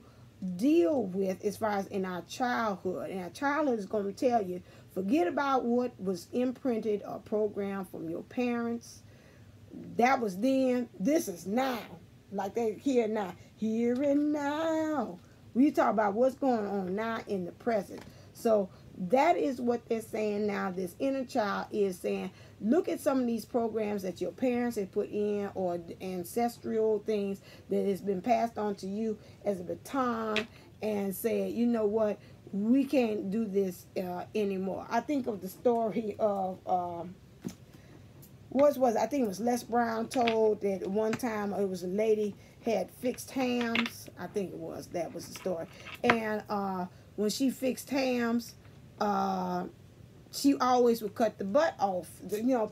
Speaker 1: deal with as far as in our childhood. And our childhood is going to tell you, forget about what was imprinted or programmed from your parents. That was then. This is now. Like they here now. Here and now. We talk about what's going on now in the present. So that is what they're saying now. This inner child is saying, look at some of these programs that your parents have put in, or ancestral things that has been passed on to you as a baton, and say, you know what, we can't do this anymore. I think of the story of I think it was Les Brown told that one time it was a lady had fixed hams. I think that was the story. And when she fixed hams, she always would cut the butt off,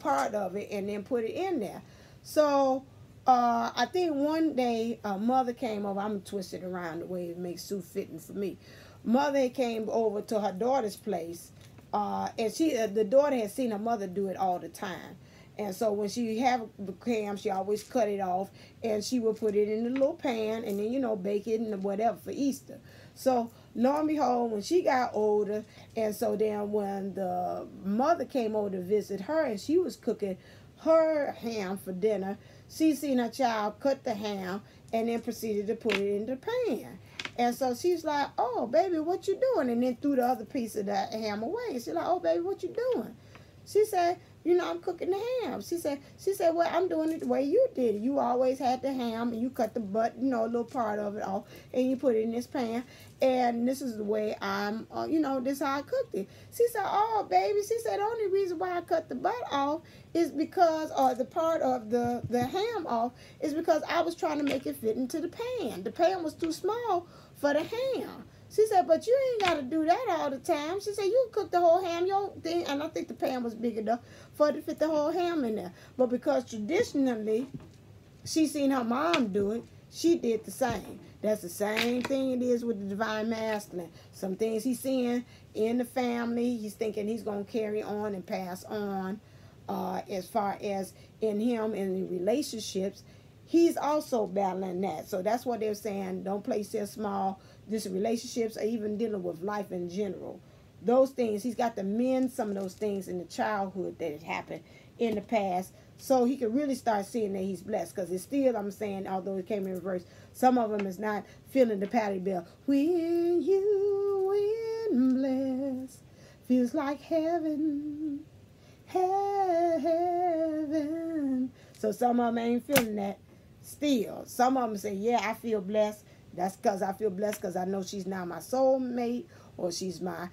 Speaker 1: part of it, and then put it in there. So I think one day a mother came over. I'm twisted around the way it makes Sue fitting for me. Mother came over to her daughter's place, and the daughter had seen her mother do it all the time. And so when she have the ham, she always cut it off, and she would put it in the little pan, and then, bake it and whatever for Easter. So lo and behold, when she got older, and so then when the mother came over to visit her, and she was cooking her ham for dinner, she seen her child cut the ham and then proceeded to put it in the pan. And so she's like, oh, baby, what you doing? And then threw the other piece of that ham away. She's like, oh, baby, what you doing? She said, You know, I'm cooking the ham. She said, well, I'm doing it the way you did it. You always had the ham and you cut the butt, you know, a little part of it off, and you put it in this pan. And this is the way I'm, you know, this is how I cooked it. She said, oh, baby. She said, the only reason why I cut the butt off is because, or the part of the ham off, is because I was trying to make it fit into the pan. The pan was too small for the ham. She said, but you ain't got to do that all the time. She said, you cook the whole ham, your thing. And I think the pan was big enough for it to fit the whole ham in there. But because traditionally, she seen her mom do it, she did the same. That's the same thing it is with the divine masculine. Some things he's seeing in the family, he's thinking he's going to carry on and pass on. As far as in him and in relationships, he's also battling that. So that's what they're saying. Don't play so small. This relationships or even dealing with life in general. Those things, he's got to mend some of those things in the childhood that had happened in the past, so he can really start seeing that he's blessed. Because it's still, I'm saying, although it came in reverse, some of them is not feeling the Patty Bell. When you win blessed, feels like heaven, heaven. So some of them ain't feeling that still. Some of them say, yeah, I feel blessed. That's because I feel blessed because I know she's now my soulmate, or she's my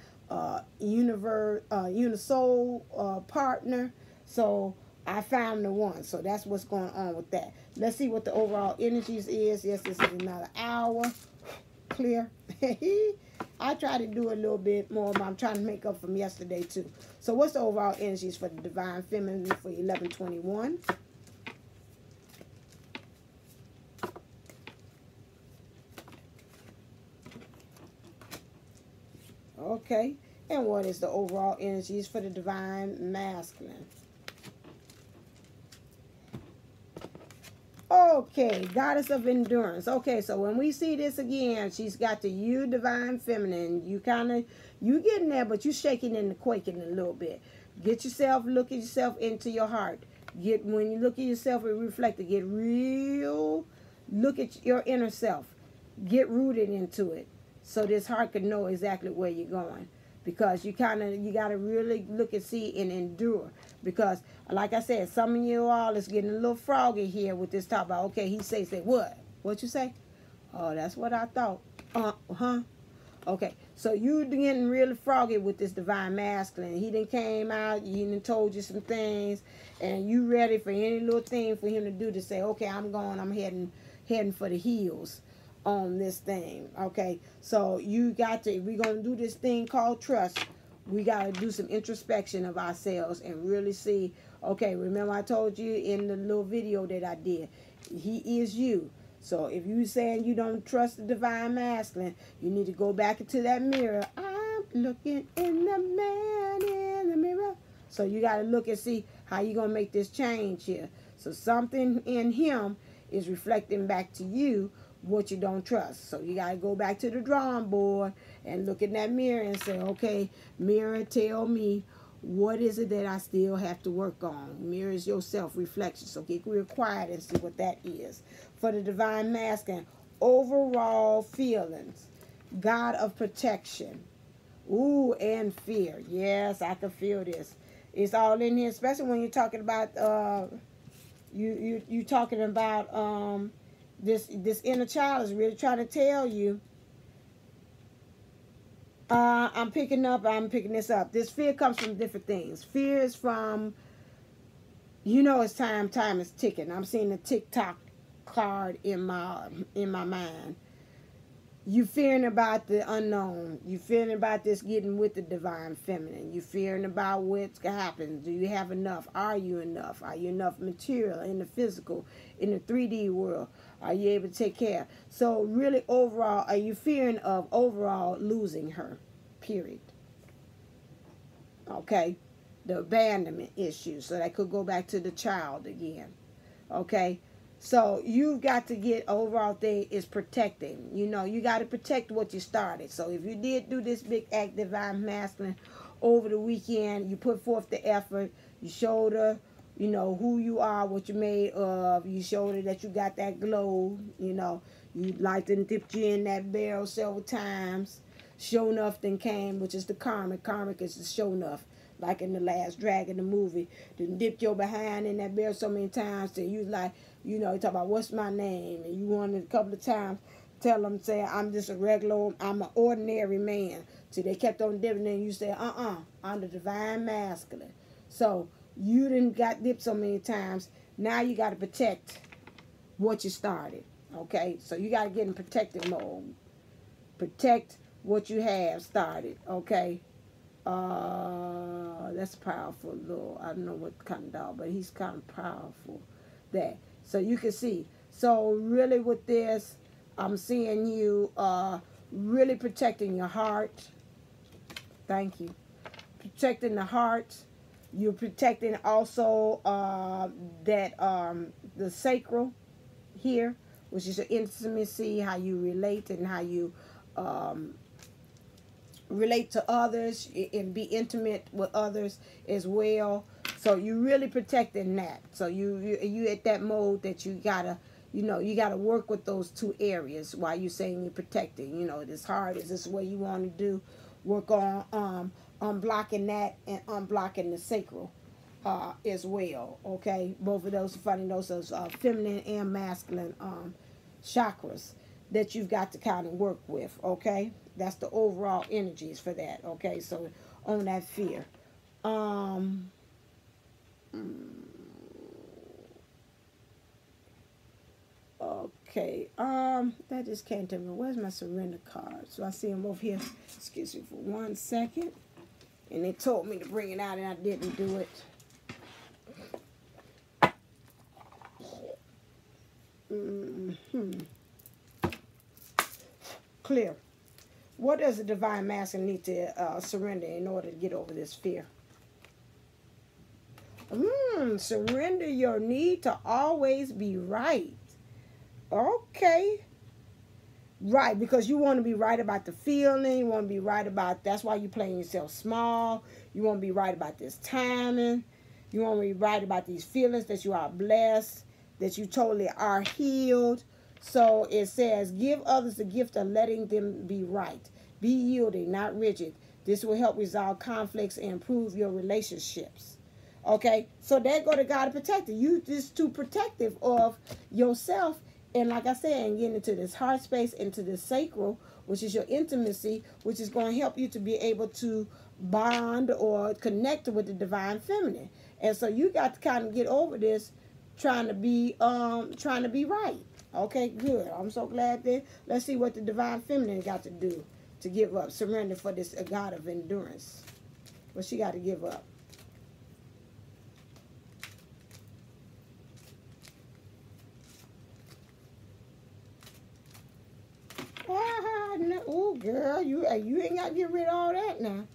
Speaker 1: unisoul partner. So I found the one. So that's what's going on with that. Let's see what the overall energies is. Yes, this is another hour. Clear. I try to do a little bit more, but I'm trying to make up from yesterday too. So what's the overall energies for the divine feminine for 11/21? Okay, and what is the overall energies for the divine masculine? Okay, goddess of endurance. Okay, so when we see this again, she's got the you divine feminine. You getting there, but you shaking and quaking a little bit. Look at yourself into your heart. When you look at yourself and reflect it, get real, look at your inner self. Get rooted into it. So this heart can know exactly where you're going. Because you got to really look and see and endure. Because, like I said, some of you all is getting a little froggy here with this talk about, okay, he say, what? What you say? Oh, that's what I thought. Okay, so you getting really froggy with this divine masculine. He done came out, he done told you some things, and you ready for any little thing for him to do to say, okay, I'm heading for the hills on this thing. Okay, so we're gonna do this thing called trust. We got to do some introspection of ourselves and really see, okay, remember I told you in the little video that I did, he is you. So if you saying you don't trust the divine masculine, you need to go back into that mirror. I'm looking in the man in the mirror. So you got to look and see how you going to make this change here. So something in him is reflecting back to you what you don't trust. So you got to go back to the drawing board and look in that mirror and say, okay, mirror, tell me, what is it that I still have to work on? Mirror is your self-reflection. So get real quiet and see what that is. For the divine masculine, overall feelings, God of protection, ooh, and fear. Yes, I can feel this. It's all in here, especially when you're talking about you talking about this inner child is really trying to tell you, I'm picking this up. This fear comes from different things. Fear is from, it's time is ticking. I'm seeing the tick-tock card in my mind. You fearing about the unknown. You fearing about this getting with the divine feminine. You fearing about what's going to happen. Do you have enough? Are you enough? Are you enough material in the physical, in the 3D world? Are you able to take care? So really overall, are you fearing of overall losing her? Period. Okay. The abandonment issue. So that could go back to the child again. Okay. So you've got to get overall thing is protecting. You got to protect what you started. So if you did do this big act, divine masculine, over the weekend, you put forth the effort, you showed her, who you are, what you're made of, you showed her that you got that glow, you light and dipped you in that barrel several times. Show enough then came, which is the karmic. Karmic is the show enough. like in The Last Dragon, the movie, then dipped your behind in that bear so many times that you was like, you know, you talk about what's my name, and you wanted a couple of times tell them, say, I'm just a regular, I'm an ordinary man. So they kept on dipping, and you say, I'm the divine masculine. So you didn't got dipped so many times. Now you got to protect what you started. Okay, so you got to get in protective mode. Protect what you have started. Okay. That's powerful, though. I don't know what kind of dog, but he's kind of powerful. That. So you can see. So really with this, I'm seeing you really protecting your heart. Thank you. Protecting the heart. You're protecting also the sacral here, which is your intimacy, how you relate and how you relate to others and be intimate with others as well. So you're really protecting that. So you at that mode that you gotta, you know, you gotta work with those two areas while you're saying you're protecting. You know, this hard is this what you want to do. Work on unblocking that and unblocking the sacral as well. Okay, both of those are finding those feminine and masculine chakras that you've got to kind of work with. Okay, that's the overall energies for that. Okay, so on that fear. Okay, that just came to me. Where's my surrender card? So I see them over here. Excuse me for 1 second. And they told me to bring it out and I didn't do it. Clear. What does the divine masculine need to surrender in order to get over this fear? Surrender your need to always be right. Okay. Right, because you want to be right about the feeling. You want to be right about, that's why you're playing yourself small. You want to be right about this timing. You want to be right about these feelings that you are blessed, that you totally are healed. So it says, give others the gift of letting them be right. Be yielding, not rigid. This will help resolve conflicts and improve your relationships. Okay, so there go to God to protect you. You just too protective of yourself. And like I said, and getting into this heart space, into this sacral, which is your intimacy, which is going to help you to be able to bond or connect with the divine feminine. And so you got to kind of get over this trying to be right. Okay, good. I'm so glad that, let's see what the divine feminine got to do to give up, surrender for this God of endurance. What she got to give up. Oh, girl, you ain't got to get rid of all that now.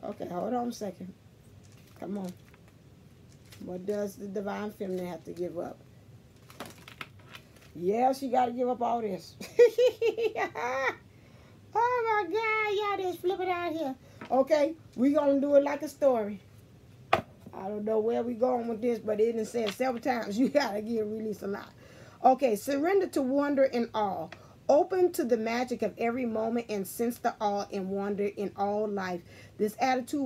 Speaker 1: Okay, hold on a second. Come on. What does the divine feminine have to give up? Yeah, she got to give up all this. Oh, my God. Y'all just flip it out here. Okay, we going to do it like a story. I don't know where we going with this, but it done said several times you got to get released a lot. Okay, surrender to wonder and awe. Open to the magic of every moment and sense the awe and wonder in all life. This attitude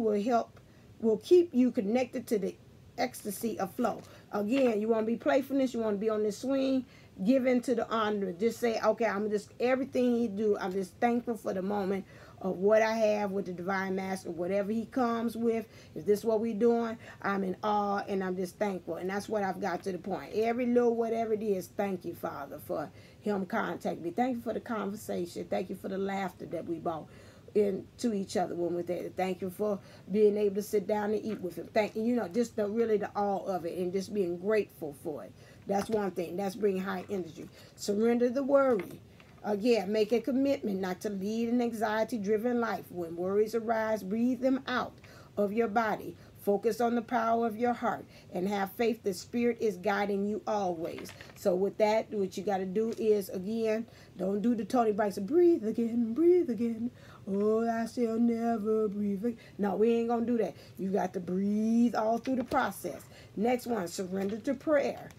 Speaker 1: will keep you connected to the ecstasy of flow. Again, you want to be playfulness, you want to be on this swing, give in to the honor. Just say, okay, I'm just, everything he do, I'm just thankful for the moment of what I have with the divine master, whatever he comes with. If this is what we're doing, I'm in awe and I'm just thankful. And that's what I've got to the point. Every little whatever it is, thank you, Father, for him contacting me. Thank you for the conversation. Thank you for the laughter that we brought into each other when we're there. Thank you for being able to sit down and eat with him. Thank you, you know, just really the awe of it and just being grateful for it. That's one thing. That's bringing high energy. Surrender the worry. Again, make a commitment not to lead an anxiety-driven life. When worries arise, breathe them out of your body. Focus on the power of your heart and have faith the Spirit is guiding you always. So with that, what you got to do is, again, don't do the Tony Braxton, breathe again, breathe again. Oh, I shall never breathe again. No, we ain't going to do that. You got to breathe all through the process. Next one, surrender to prayer.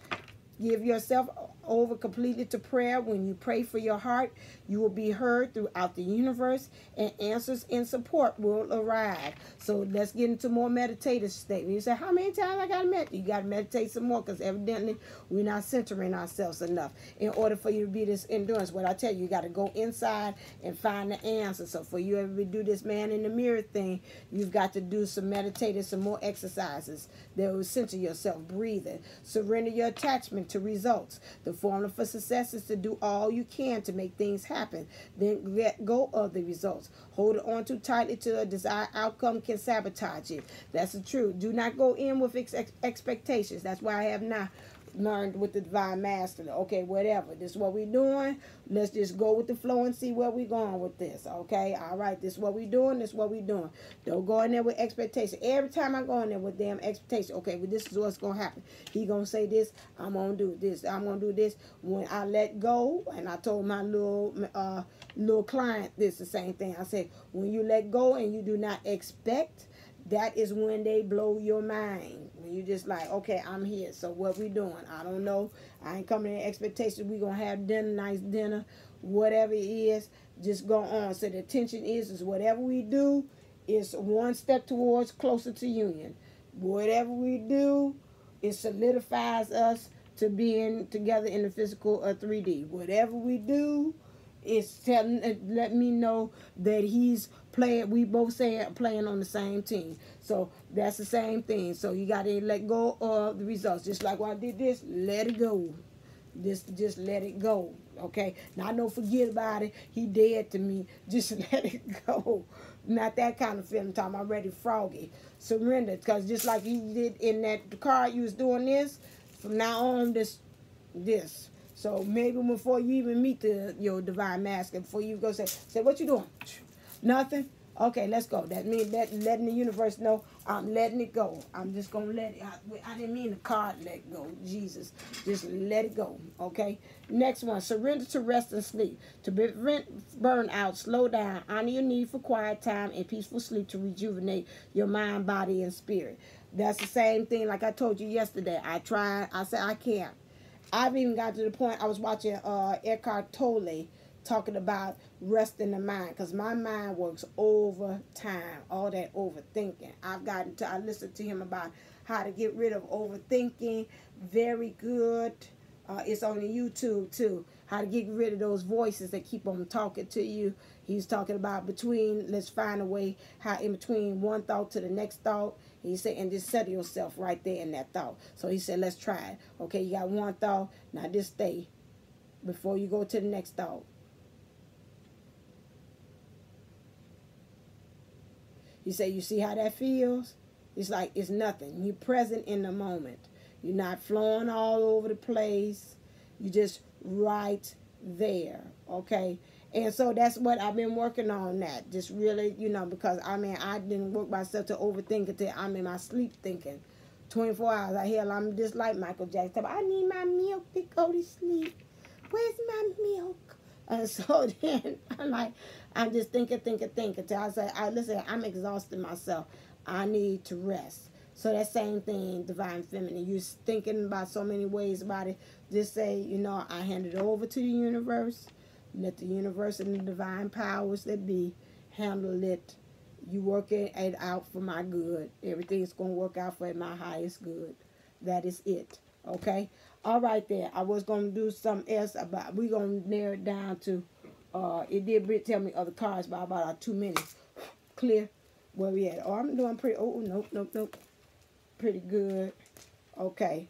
Speaker 1: Give yourself over completely to prayer. When you pray for your heart, you will be heard throughout the universe, and answers and support will arrive. So let's get into more meditative state. You say, how many times I got to meditate? You got to meditate some more, because evidently we're not centering ourselves enough. In order for you to be this endurance, what I tell you, you got to go inside and find the answer. So for you ever to do this man in the mirror thing, you've got to do some meditative, some more exercises that will center yourself, breathing. Surrender your attachment to results. The formula for success is to do all you can to make things happen. Then let go of the results. Hold on too tightly to a desired outcome can sabotage it. That's the truth. Do not go in with expectations. That's why I have not learned with the divine masculine. Okay, whatever. This is what we're doing. Let's just go with the flow and see where we're going with this. Okay, all right. This is what we're doing. This is what we're doing. Don't go in there with expectation. Every time I go in there with damn expectation, okay, well, this is what's going to happen. He going to say this. I'm going to do this. I'm going to do this. When I let go, and I told my little client this, the same thing. I said, when you let go and you do not expect, that is when they blow your mind. When you just like, okay, I'm here. So what we doing? I don't know. I ain't coming in expectation. We gonna have dinner, nice dinner, whatever it is. Just go on. So the intention is whatever we do is one step towards closer to union. Whatever we do, it solidifies us to being together in the physical 3D. Whatever we do, it's let me know that he's playing. We both say playing on the same team. So that's the same thing. So you got to let go of the results. Just like when I did this, let it go. Just let it go. Okay. Now I know, forget about it. He dead to me. Just let it go. Not that kind of feeling. Time I'm ready, froggy. Surrender. Because just like you did in that card, you was doing this. From now on, this. So maybe before you even meet your divine masculine, before you go say, what you doing? Nothing? Okay, let's go. That means letting the universe know I'm letting it go. I'm just going to let it. I didn't mean the card let go. Jesus. Just let it go. Okay? Next one. Surrender to rest and sleep. To prevent burnout, slow down. Honor your need for quiet time and peaceful sleep to rejuvenate your mind, body, and spirit. That's the same thing like I told you yesterday. I tried. I said I can't. I've even got to the point, I was watching Ericahippietarotv talking about resting the mind, because my mind works overtime, all that overthinking. I listened to him about how to get rid of overthinking. Very good. It's on YouTube too. How to get rid of those voices that keep on talking to you. He's talking about let's find a way how in between one thought to the next thought. He said, and just settle yourself right there in that thought. So he said, let's try it. Okay, you got one thought. Now just stay before you go to the next thought. He said, you see how that feels? It's like it's nothing. You're present in the moment. You're not flowing all over the place. You're just right there. Okay? And so that's what I've been working on, that. Just really, because, I didn't work myself to overthink until I'm in my sleep thinking. 24 hours. I'm just like Michael Jackson. I need my milk to go to sleep. Where's my milk? And so then I'm just thinking until I say, listen, I'm exhausting myself. I need to rest. So that same thing, divine feminine. You're thinking about so many ways about it. Just say, I hand it over to the universe. Let the universe and the divine powers that be handle it. You work it out for my good. Everything's going to work out for my highest good. That is it. Okay? All right there. I was going to do something else about, we're going to narrow it down to, it did tell me other cards by about 2 minutes. Clear where we at. Oh, I'm doing pretty, nope. Pretty good. Okay.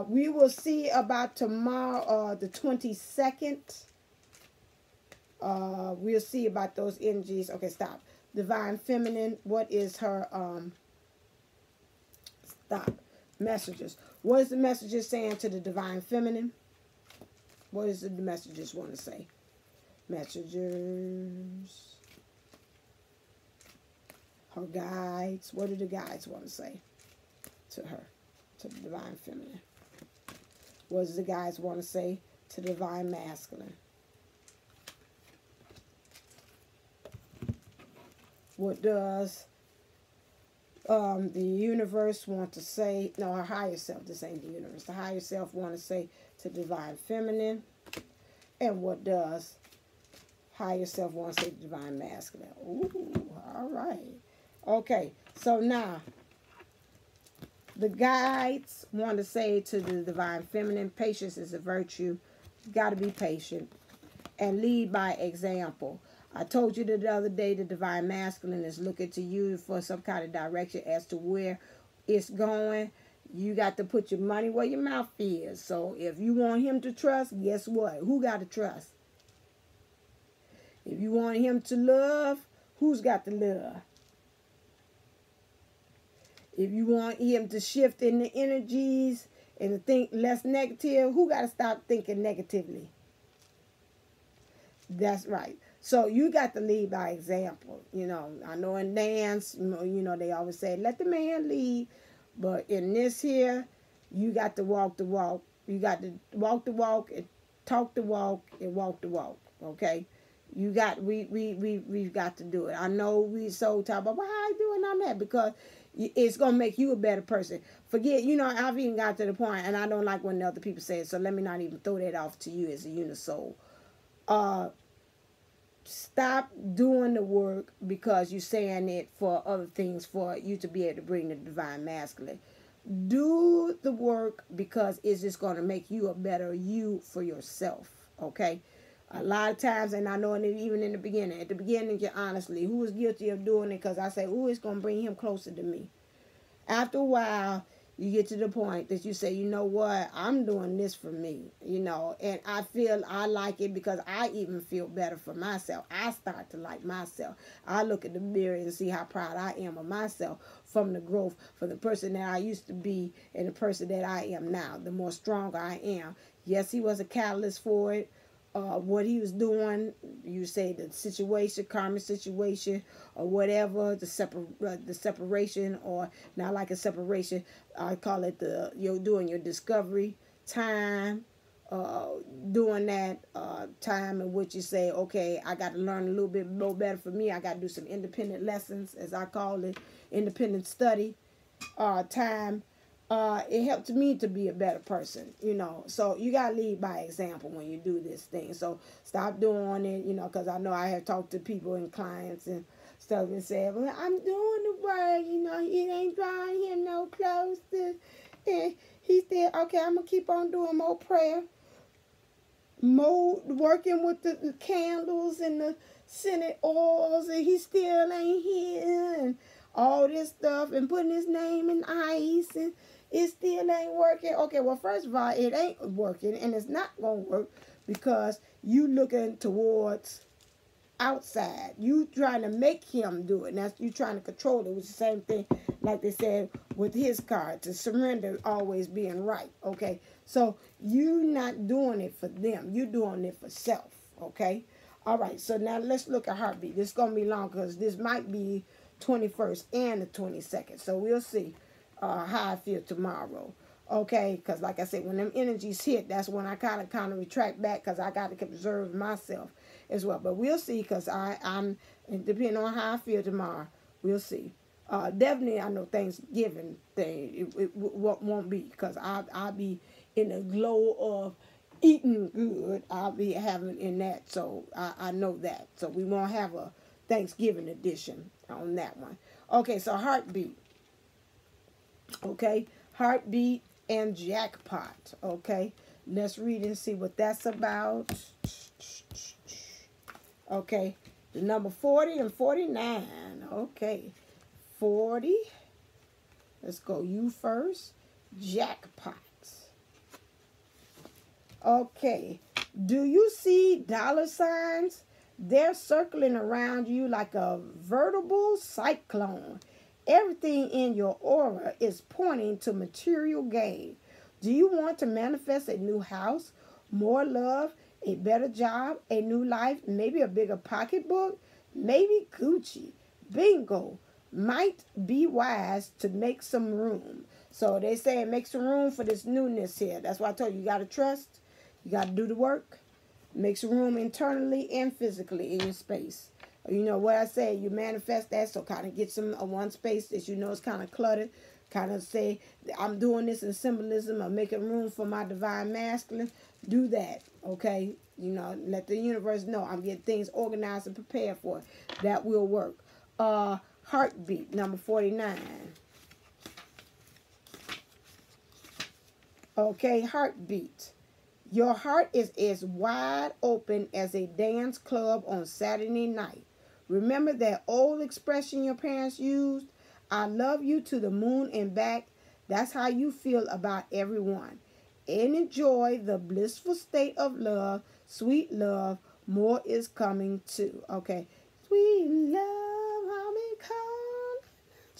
Speaker 1: We will see about tomorrow, the 22nd. We'll see about those energies. Okay, stop. Divine feminine, what is her stop. Messages. What is the messages saying to the divine feminine? What is the messages want to say? Messengers. Her guides. What do the guides want to say to her? To the divine feminine. What does the guides want to say to the divine masculine? What does The universe want to say, no, our higher self, this ain't the universe. The higher self want to say to divine feminine. And what does higher self want to say to divine masculine? Ooh, all right. Okay, so now the guides want to say to the divine feminine, patience is a virtue. You got to be patient and lead by example. I told you the other day the divine masculine is looking to you for some kind of direction as to where it's going. You got to put your money where your mouth is. So if you want him to trust, guess what? Who got to trust? If you want him to love, who's got to love? If you want him to shift in the energies and to think less negative, who got to stop thinking negatively? That's right. So you got to lead by example. You know, I know in dance, you know, they always say, let the man lead. But in this here, you got to walk the walk. You got to walk the walk and talk the walk and walk the walk. Okay? You got, we've got to do it. I know we so talk about, well, how I doing on that? Because it's going to make you a better person. Forget, you know, I've even got to the point, and I don't like when other people say it, so let me not even throw that off to you as a Unisoul. Stop doing the work because you're saying it for other things for you to be able to bring the divine masculine. Do the work because it's just going to make you a better you for yourself, okay? A lot of times, and I know even in the beginning, honestly, who was guilty of doing it because I say, oh, it's going to bring him closer to me. After a while, you get to the point that you say, you know what, I'm doing this for me, you know, and I feel I like it because I even feel better for myself. I start to like myself. I look at the mirror and see how proud I am of myself from the growth, from the person that I used to be and the person that I am now, the more stronger I am. Yes, he was a catalyst for it. What he was doing, you say the situation, karmic situation, or whatever, the separation, or not like a separation, I call it you're doing your discovery time, doing that time in which you say, okay, I got to learn a little bit more better for me. I got to do some independent lessons, as I call it, independent study time. It helped me to be a better person, you know. So you got to lead by example when you do this thing. So stop doing it, you know, because I know I have talked to people and clients and stuff and said, well, I'm doing the work, you know, it ain't drawing him no closer. And he said, okay, I'm going to keep on doing more prayer, more working with the candles and the scented oils, and he still ain't here, and all this stuff, and putting his name in ice, and it still ain't working. Okay, well, first of all, it ain't working, and it's not going to work because you looking towards outside. You trying to make him do it, and that's you trying to control it. It was the same thing, like they said with his card, to surrender always being right. Okay, so you not doing it for them. You doing it for self. Okay, all right. So now let's look at heartbeat. This is gonna be long because this might be 21st and the 22nd. So we'll see how I feel tomorrow. Okay, because like I said, when them energies hit, that's when I kind of retract back because I got to preserve myself as well. But we'll see because I'm depending on how I feel tomorrow, we'll see. Definitely, I know Thanksgiving thing it won't be because I'll be in the glow of eating good. I'll be having in that, so I know that. So we won't have a Thanksgiving edition on that one. Okay, so heartbeat. Okay, heartbeat and jackpot. Okay, let's read and see what that's about. Okay, the number 40 and 49. Okay, 40. Let's go you first. Jackpot. Okay, do you see dollar signs? They're circling around you like a veritable cyclone. Everything in your aura is pointing to material gain. Do you want to manifest a new house, more love, a better job, a new life, maybe a bigger pocketbook, maybe Gucci? Bingo. Might be wise to make some room. So they say make some room for this newness here. That's why I told you, you got to trust. You got to do the work. Make some room internally and physically in your space. You know what I say, you manifest that, so kind of get some one space that you know is kind of cluttered. Kind of say, I'm doing this in symbolism of making room for my divine masculine. Do that, okay? You know, let the universe know I'm getting things organized and prepared for it. That will work. Heartbeat, number 49. Okay, heartbeat. Your heart is as wide open as a dance club on Saturday night. Remember that old expression your parents used? I love you to the moon and back. That's how you feel about everyone. And enjoy the blissful state of love, sweet love. More is coming too. Okay. Sweet love, I'm calling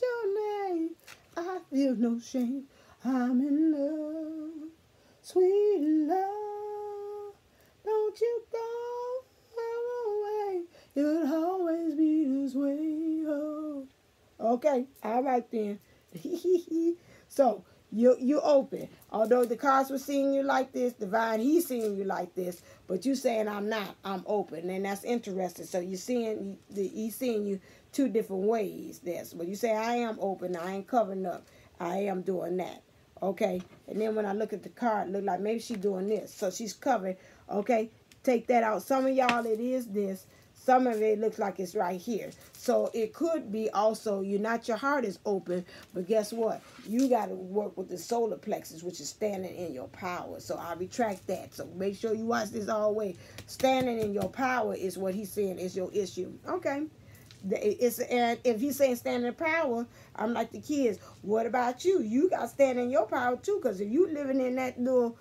Speaker 1: your name. I feel no shame. I'm in love. Sweet love, don't you go away. You'll always be this way. Oh. Okay, all right then. So you open. Although the cards were seeing you like this, divine, he's seeing you like this, but you saying I'm not. I'm open, and that's interesting. So he's seeing you two different ways. This, but you say I am open. I ain't covering up. I am doing that. Okay, and then when I look at the card, it look like maybe she's doing this. So she's covered. Okay, take that out. Some of y'all, it is this. Some of it looks like it's right here. So it could be also, your heart is open, but guess what? You got to work with the solar plexus, which is standing in your power. So I retract that. So make sure you watch this all the way. Standing in your power is what he's saying is your issue. Okay. And if he's saying stand in power, I'm like the kids. What about you? You got to stand in your power too, because if you living in that little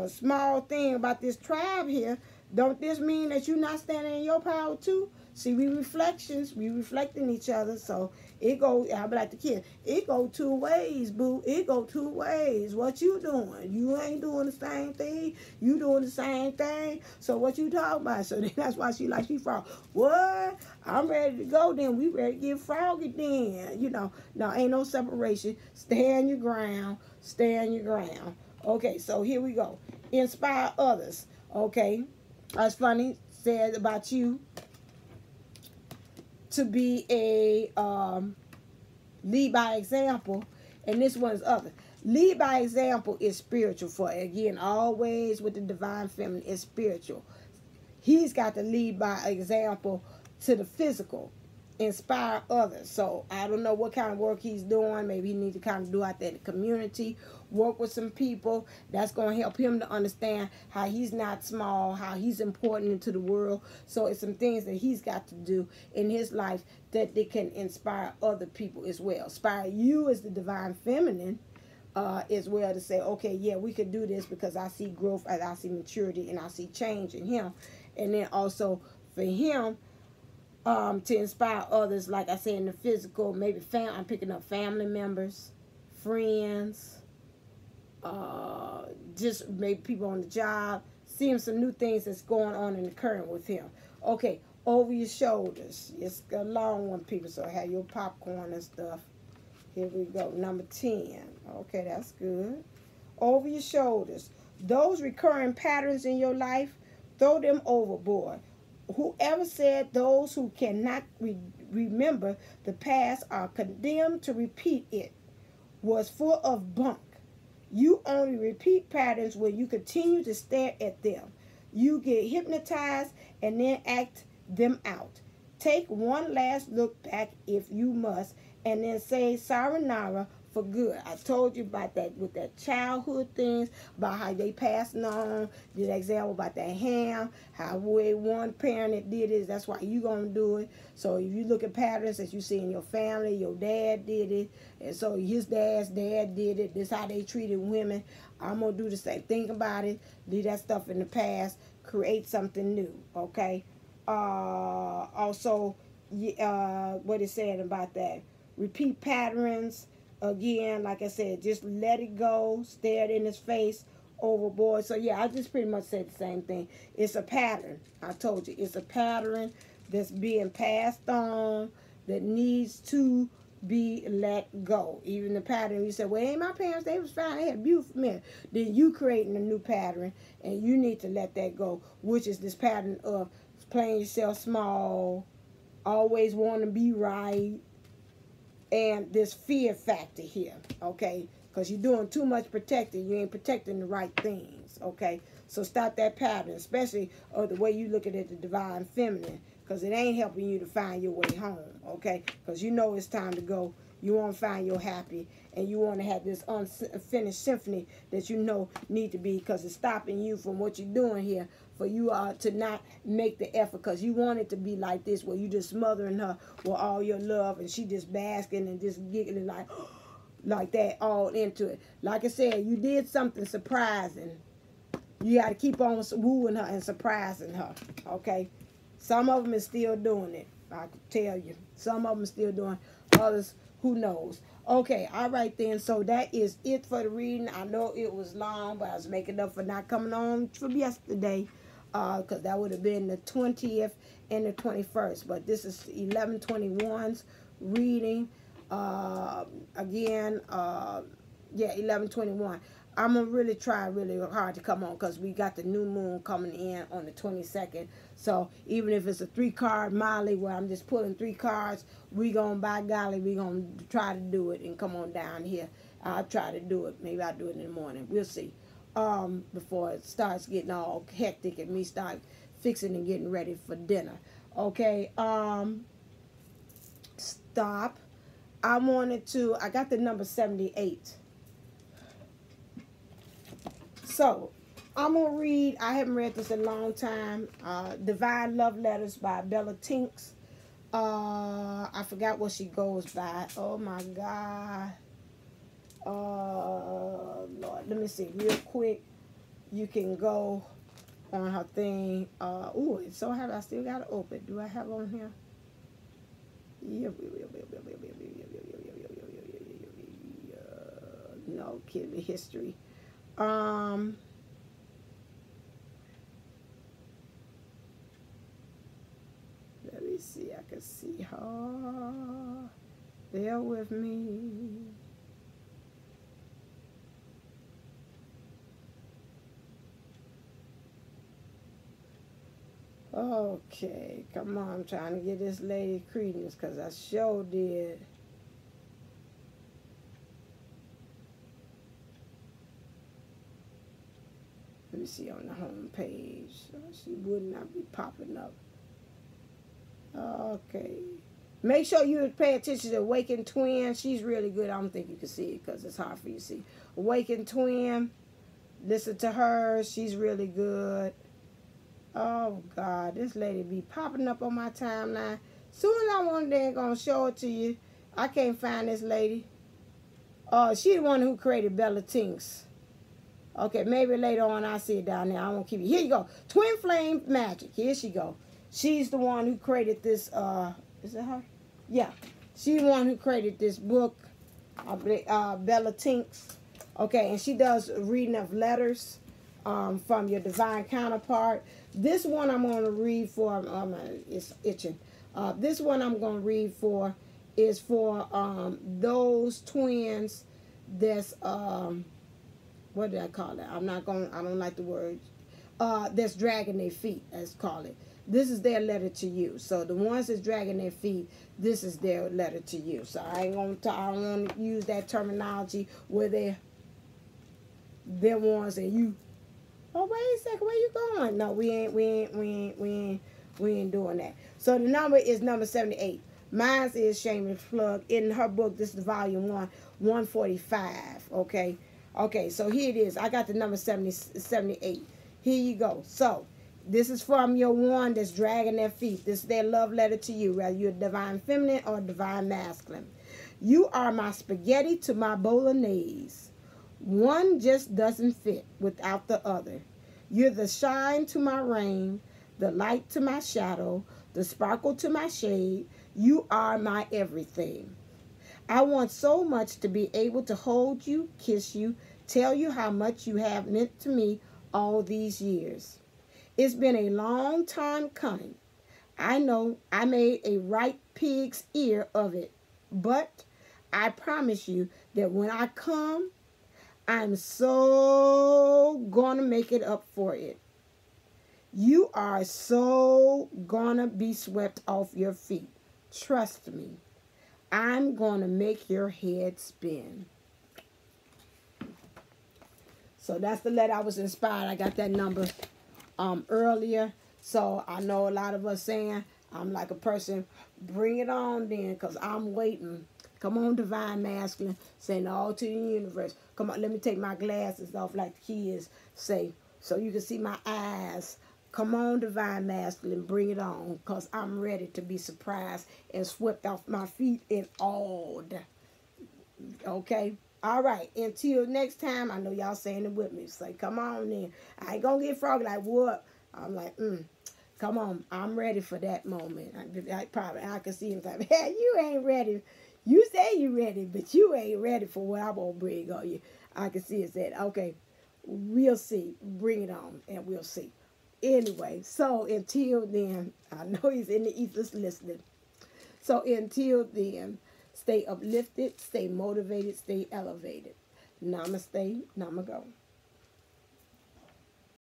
Speaker 1: small thing about this tribe here, don't this mean that you're not standing in your power too? See, we reflecting each other, so it go. I be like the kids. It go two ways, boo. It go two ways. What you doing? You ain't doing the same thing. You doing the same thing. So what you talking about? So then that's why she frog. What? I'm ready to go. Then we ready to get froggy. Then no, ain't no separation. Stand your ground. Stand your ground. Okay, so here we go. Inspire others. Okay, that's funny. Said about you to be a lead by example, and this one's other. Lead by example is spiritual for, again, always with the divine feminine, is spiritual. He's got to lead by example to the physical, inspire others. So I don't know what kind of work he's doing. Maybe he needs to kind of do out there in the community, work with some people. That's going to help him to understand how he's not small, how he's important into the world. So it's some things that he's got to do in his life that they can inspire other people as well. Inspire you as the divine feminine as well, to say, okay, yeah, we could do this because I see growth, and I see maturity, and I see change in him. And then also for him, to inspire others, like I said, in the physical, maybe I'm picking up family members, friends, just maybe people on the job, seeing some new things that's going on and occurring with him. Okay, over your shoulders. It's a long one, people, so have your popcorn and stuff. Here we go, number 10. Okay, that's good. Over your shoulders. Those recurring patterns in your life, throw them overboard. Whoever said those who cannot remember the past are condemned to repeat it was full of bunk. You only repeat patterns when you continue to stare at them. You get hypnotized and then act them out. Take one last look back if you must, and then say sayonara for good. I told you about that with that childhood things, about how they passing on. Did an example about that ham, how one parent that did it, that's why you gonna do it. So if you look at patterns that you see in your family, your dad did it, and so his dad's dad did it. This is how they treated women. I'm gonna do the same. Think about it. Leave that stuff in the past. Create something new. Okay. Also, what it's saying about that. Repeat patterns. Again, like I said, just let it go. Stare it in his face, overboard. So, yeah, I just pretty much said the same thing. It's a pattern. I told you. It's a pattern that's being passed on that needs to be let go. Even the pattern, you said, well, ain't my parents, they was fine. They had a beautiful man. Then you creating a new pattern, and you need to let that go, which is this pattern of playing yourself small, always want to be right, and this fear factor here, okay? Because you're doing too much protecting. You ain't protecting the right things, okay? So stop that pattern, especially the way you looking at the divine feminine, because it ain't helping you to find your way home, okay? Because you know it's time to go. You want to find your happy, and you want to have this unfinished symphony that you know need to be, because it's stopping you from what you're doing here, for you to not make the effort, because you want it to be like this, where you just smothering her with all your love, and she just basking and just giggling like that, all into it. Like I said, you did something surprising. You got to keep on wooing her and surprising her, okay? Some of them is still doing it, I can tell you. Some of them still doing, others, who knows? Okay, all right then. So that is it for the reading. I know it was long, but I was making up for not coming on from yesterday, because that would have been the 20th and the 21st. But this is 11/21's reading. Again, yeah, 11/21. I'm going to really try really hard to come on, because we got the new moon coming in on the 22nd. So even if it's a 3-card Molly where I'm just pulling 3 cards, we going to, by golly, we going to try to do it and come on down here. I'll try to do it. Maybe I'll do it in the morning. We'll see. Before it starts getting all hectic and me start fixing and getting ready for dinner. Okay. Stop. I got the number 78. So, I'm going to read, I haven't read this in a long time, Divine Love Letters by Bella Tinks. I forgot what she goes by. Oh, my God. Lord, let me see real quick. You can go on her thing. Ooh, it's so happy I still got it open. Do I have on here? No, kidding, history. Let me see. I can see her. Bear with me. Okay, come on. I'm trying to get this lady credence, because I sure did. Let me see on the home page. She would not be popping up. Okay. Make sure you pay attention to Awakened Twin. She's really good. I don't think you can see it because it's hard for you to see. Awakened Twin. Listen to her. She's really good. Oh, God. This lady be popping up on my timeline. Soon as I want, they ain't going to show it to you. I can't find this lady. Oh, she the one who created Bella Tinks. Okay, maybe later on I'll see it down there. I won't keep it. Here you go. Twin Flame Magic. Here she go. She's the one who created this. Is it her? Yeah. She's the one who created this book, Bella Tinks. Okay, and she does reading of letters from your divine counterpart. This one I'm going to read for. It's itching. This one I'm going to read for is for those twins that's what did I call it? I don't like the word. That's dragging their feet, let's call it. This is their letter to you. So the ones that's dragging their feet, this is their letter to you. So I don't want to use that terminology where they're ones and you. Oh, wait a second, where you going? No, we ain't doing that. So the number is number 78. Mine is Shameless Plug. In her book, this is volume 1, 145. Okay. Okay, so here it is. I got the number 78. Here you go. So, this is from your one that's dragging their feet. This is their love letter to you, whether you're divine feminine or divine masculine. You are my spaghetti to my bolognese. One just doesn't fit without the other. You're the shine to my rain, the light to my shadow, the sparkle to my shade. You are my everything. I want so much to be able to hold you, kiss you, tell you how much you have meant to me all these years. It's been a long time coming. I know I made a ripe pig's ear of it, but I promise you that when I come, I'm so gonna make it up for it. You are so gonna be swept off your feet. Trust me. I'm gonna make your head spin. So that's the letter I was inspired. I got that number earlier. So I know a lot of us saying, I'm like a person, bring it on then, because I'm waiting. Come on, Divine Masculine, send all to the universe. Come on, let me take my glasses off like the kids say, so you can see my eyes. Come on, Divine Masculine, bring it on, because I'm ready to be surprised and swept off my feet and awed. Okay? All right. Until next time, I know y'all saying it with me. Say, come on then. I ain't going to get froggy like, what? I'm like, come on. I'm ready for that moment. I can see him like, hey, you ain't ready. You say you ready, but you ain't ready for what I'm going to bring on you. I can see it said, okay, we'll see. Bring it on, and we'll see. Anyway, so until then, I know he's in the ethers listening. So until then, stay uplifted, stay motivated, stay elevated. Namaste, namago.